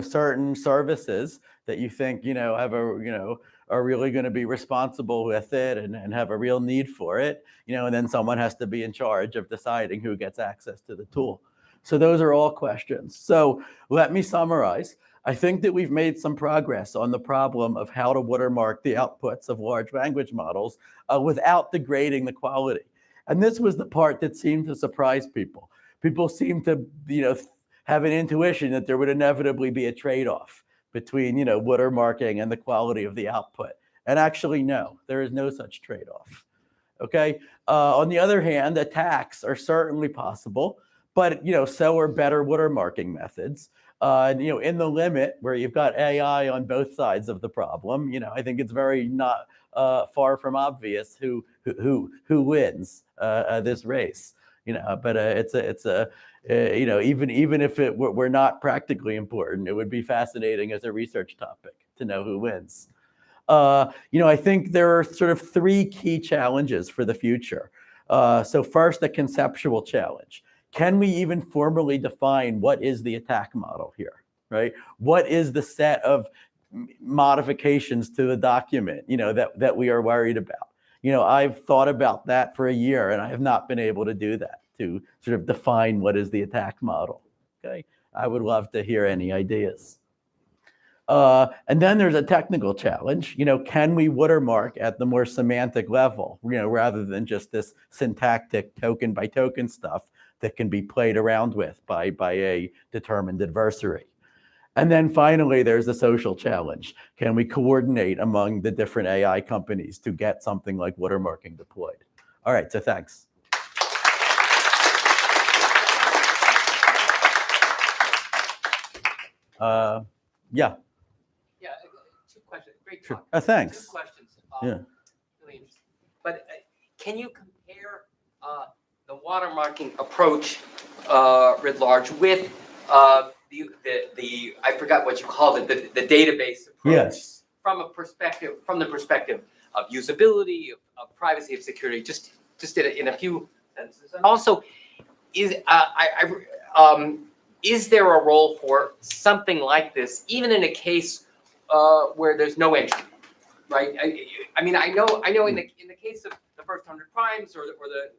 certain services that you think have are really going to be responsible with it and have a real need for it, and then someone has to be in charge of deciding who gets access to the tool. So those are all questions. So let me summarize. I think that we've made some progress on the problem of how to watermark the outputs of large language models without degrading the quality. And this was the part that seemed to surprise people. People seemed to, have an intuition that there would inevitably be a trade-off between, watermarking and the quality of the output. And actually, no, there is no such trade-off. Okay. On the other hand, attacks are certainly possible, but so are better watermarking methods. In the limit where you've got AI on both sides of the problem, I think it's very not far from obvious who wins this race. But even if it were not practically important, it would be fascinating as a research topic to know who wins. I think there are sort of three key challenges for the future. So first, a conceptual challenge. Can we even formally define what is the attack model here, right? What is the set of modifications to the document, that we are worried about? I've thought about that for a year and I have not been able to do that, to sort of define what is the attack model, okay? I would love to hear any ideas. And then there's a technical challenge. Can we watermark at the more semantic level, rather than just this syntactic token by token stuff that can be played around with by a determined adversary. And then finally, there's the social challenge. Can we coordinate among the different AI companies to get something like watermarking deployed? All right, so thanks. Yeah, Yeah. Great Sure. talk. Thanks. Two questions. Yeah. Really interesting. But can you compare the watermarking approach writ large with the I forgot what you called it, the database approach Yes. from the perspective of usability, of privacy, of security, just in a few sentences. And also, is there a role for something like this, even in a case where there's no entry, right? I mean, I know in the case of the first 100 crimes or the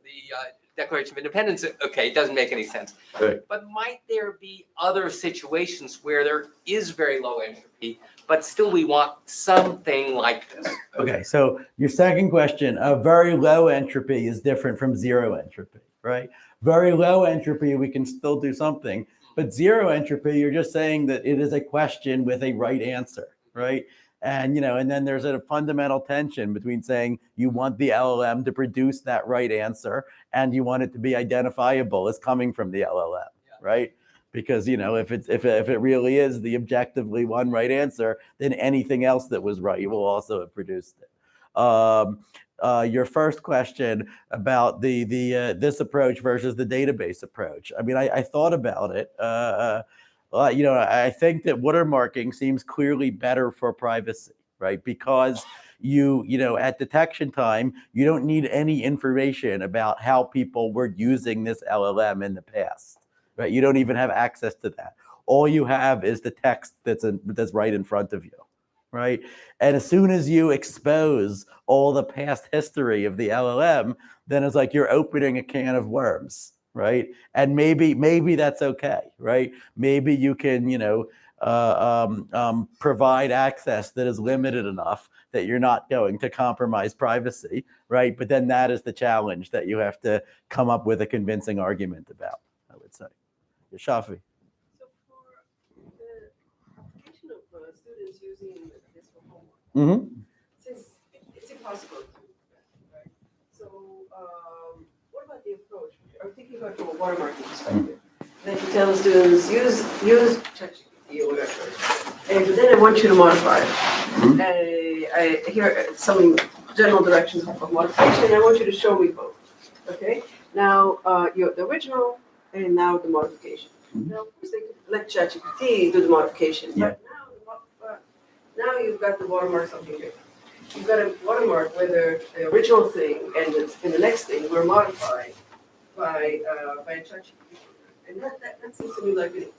Declaration of Independence, okay, it doesn't make any sense. Right. But might there be other situations where there is very low entropy, but still we want something like this? Okay, so your second question, very low entropy is different from zero entropy, right? Very low entropy, we can still do something, but zero entropy, you're just saying that it is a question with a right answer, right? And and then there's a fundamental tension between saying you want the LLM to produce that right answer and you want it to be identifiable as coming from the LLM, right? Because if it really is the objectively one right answer, then anything else that was right will also have produced it. Your first question about this approach versus the database approach. I mean, I thought about it. I think that watermarking seems clearly better for privacy, right? Because at detection time, you don't need any information about how people were using this LLM in the past, right? You don't even have access to that. All you have is the text that's right in front of you, right? And as soon as you expose all the past history of the LLM, then it's like you're opening a can of worms, right? And maybe that's okay, right? Maybe you can, provide access that is limited enough that you're not going to compromise privacy, right? But then that is the challenge that you have to come up with a convincing argument about, I would say. Shafi. So for the application of students using this for homework, Mm-hmm. since it's impossible to do that, right? So what about the approach? I'm thinking about from a watermarking perspective. Then you tell the students use ChatGPT or whatever, but then I want you to modify it. I hear some general directions of modification. I want you to show me both. Okay. Now the original and now the modification. Now, of course, they could let ChatGPT do the modification, but now you've got the watermark something different. You've got a watermark where the original thing and the next thing were modified by a ChatGPT, and that seems to me like an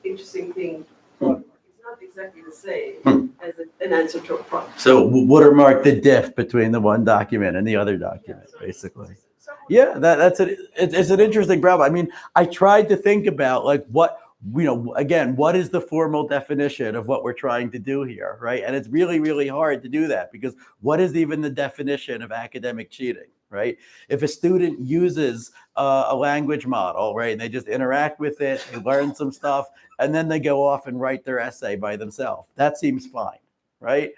interesting thing. Watermark. It's not exactly the same as an answer to a problem. So watermark the diff between the one document and the other document, basically. Yeah, it's an interesting problem. I mean, I tried to think about like what is the formal definition of what we're trying to do here, right? And it's really, really hard to do that because what is even the definition of academic cheating, right? If a student uses a language model, right, and they just interact with it, they learn some stuff, and then they go off and write their essay by themselves, that seems fine, right?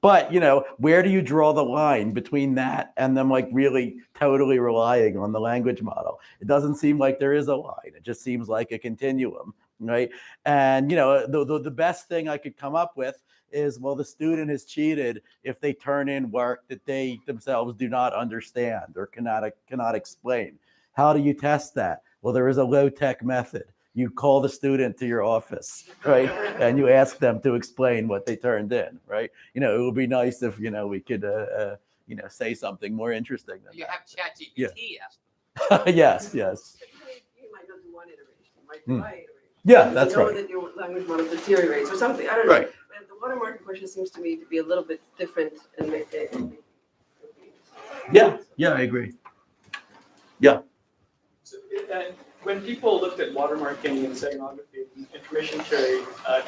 But, where do you draw the line between that and them like really totally relying on the language model? It doesn't seem like there is a line. It just seems like a continuum, right? And, the best thing I could come up with is, well, the student has cheated if they turn in work that they themselves do not understand or cannot explain. How do you test that? Well, there is a low-tech method. You call the student to your office, right? And you ask them to explain what they turned in, right? It would be nice if, we could, say something more interesting than You that. have ChatGPT ask them. Yes. You might not do one iteration, you might do five iterations. Yeah, that's you know right. that your language model deteriorates or something. I don't know. Right. But the watermarking question seems to me to be a little bit different. Yeah, I agree. Yeah. So, when people looked at watermarking and steganography and information theory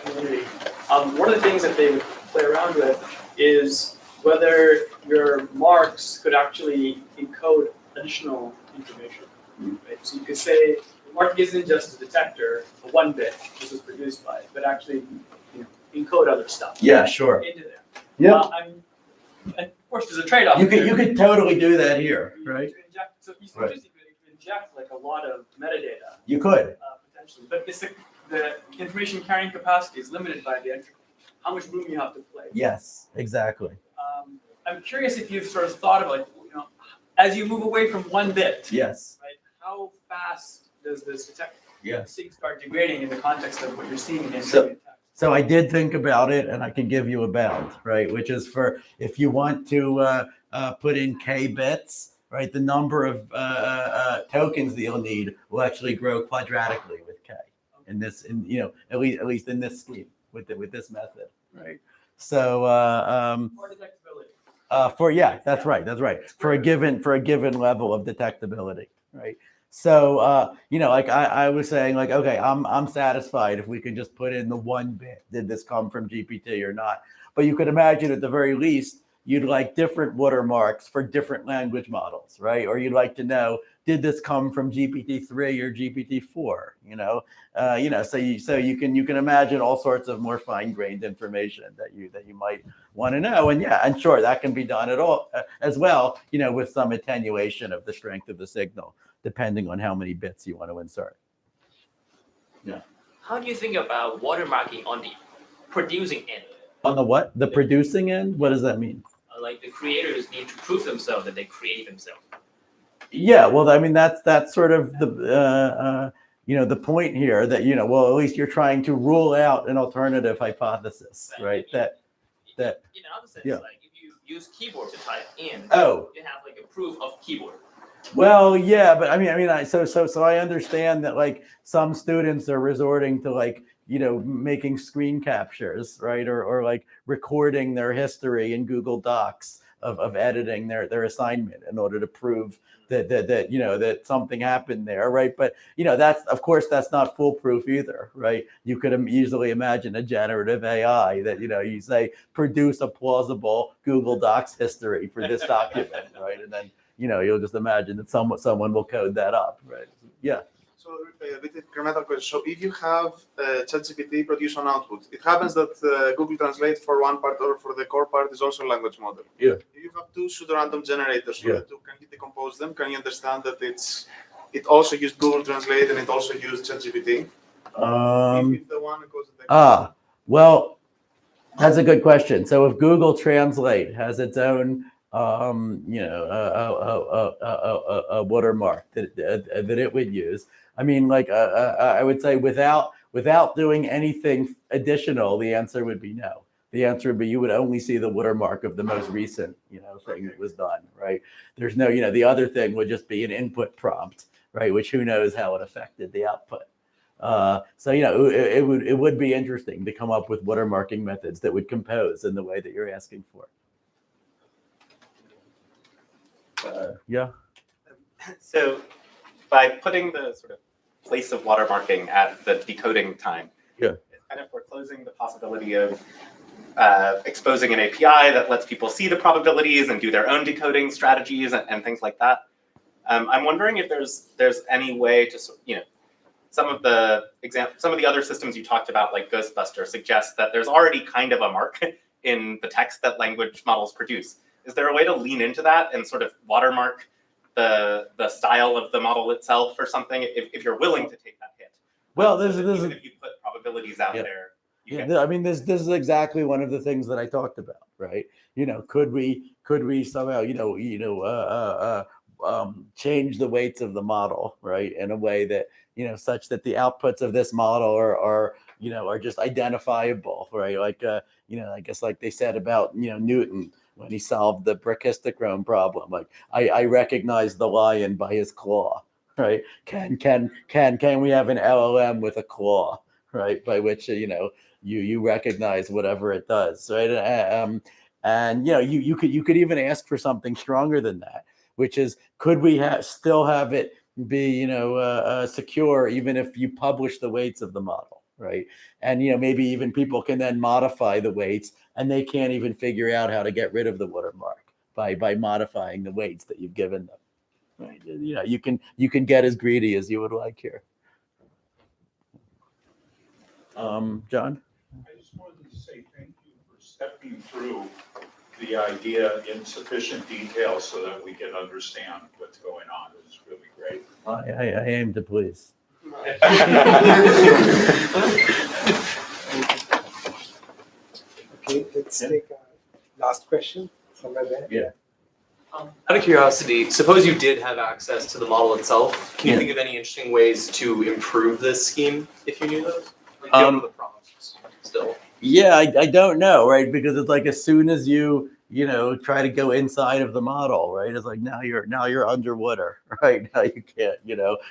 community, one of the things that they would play around with is whether your marks could actually encode additional information. Right? So you could say the mark isn't just a detector, a 1 bit this was produced by, but actually encode other stuff. Yeah, sure. Into there. Yeah. Of course, there's a trade-off. You could totally do that here, right? So you could inject like a lot of metadata. You could. Potentially, but the information carrying capacity is limited by the entropy. how much room you have to play. Yes, exactly. I'm curious if you've sort of thought about, as you move away from one bit, Yes. right? How fast does this Yes. thing start degrading in the context of what you're seeing in So- text? So I did think about it, and I can give you a bound, right? Which is for if you want to put in k bits, right? The number of tokens that you'll need will actually grow quadratically with k. In this, at least in this scheme with this method, right? So Or detectability. that's right. For a given level of detectability, right? So like I was saying, like, okay, I'm satisfied if we could just put in the one bit. Did this come from GPT or not? But you could imagine at the very least, you'd like different watermarks for different language models, right? Or you'd like to know, did this come from GPT-3 or GPT-4? So you can imagine all sorts of more fine-grained information that you might want to know. And sure, that can be done as well, with some attenuation of the strength of the signal, depending on how many bits you want to insert. Yeah. How do you think about watermarking on the producing end? On the what? The producing end? What does that mean? Like the creators need to prove themselves that they create themselves. Yeah, well, I mean that's sort of the the point here that well, at least you're trying to rule out an alternative hypothesis, right? That in another sense, yeah. like if you use keyboard to type in, Oh. you have like a proof of keyboard. Well, yeah, but I mean, so I understand that like some students are resorting to like making screen captures, right, or like recording their history in Google Docs of editing their assignment in order to prove that something happened there, right? But that's not foolproof either, right? You could easily imagine a generative AI that you say produce a plausible Google Docs history for this document, right? And then you'll just imagine that someone will code that up, right? Yeah. So a bit incremental question. So if you have ChatGPT produce an output, it happens that Google Translate for one part or for the core part is also a language model. Yeah. If you have two pseudo-random generators for Yeah. the two, can you decompose them? Can you understand that it also used Google Translate and it also used ChatGPT? If the one goes to the Well, that's a good question. So if Google Translate has its own a watermark that it would use, I mean, like I would say without doing anything additional, the answer would be no. The answer would be you would only see the watermark of the most recent thing that was done, right? There's no the other thing would just be an input prompt, right? Which who knows how it affected the output. So it would be interesting to come up with watermarking methods that would compose in the way that you're asking for. Yeah. So by putting the sort of place of watermarking at the decoding time, yeah, it's kind of foreclosing the possibility of exposing an API that lets people see the probabilities and do their own decoding strategies and things like that. I'm wondering if there's any way to some of the other systems you talked about, like Ghostbuster, suggest that there's already kind of a mark in the text that language models produce. Is there a way to lean into that and sort of watermark the style of the model itself or something, if you're willing to take that hit? Well, even if you put probabilities out there. I mean, this is exactly one of the things that I talked about, right? Could we somehow change the weights of the model, right, in a way that such that the outputs of this model are just identifiable, right? Like I guess like they said about Newton when he solved the brachistochrome problem. Like I recognize the lion by his claw, right? Can we have an LLM with a claw, right? By which you recognize whatever it does, right? And you could even ask for something stronger than that, which is could we still have it be secure even if you publish the weights of the model, right? And maybe even people can then modify the weights, and they can't even figure out how to get rid of the watermark by modifying the weights that you've given them, right? You can get as greedy as you would like here. John? I just wanted to say thank you for stepping through the idea in sufficient detail so that we can understand what's going on. It was really great. I aim to please. let's take a last question somewhere there. Yeah. Out of curiosity, suppose you did have access to the model itself. Can you Yeah. think of any interesting ways to improve this scheme if you knew those? Like, do you know the prompts still? Yeah, I don't know, right? Because it's like as soon as you try to go inside of the model, right? It's like now you're underwater, right? Now you can't,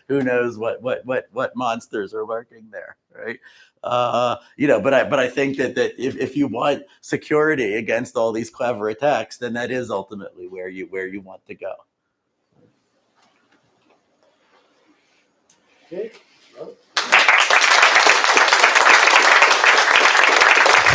who knows what monsters are lurking there, right? But I think that if you want security against all these clever attacks, then that is ultimately where you want to go. Okay.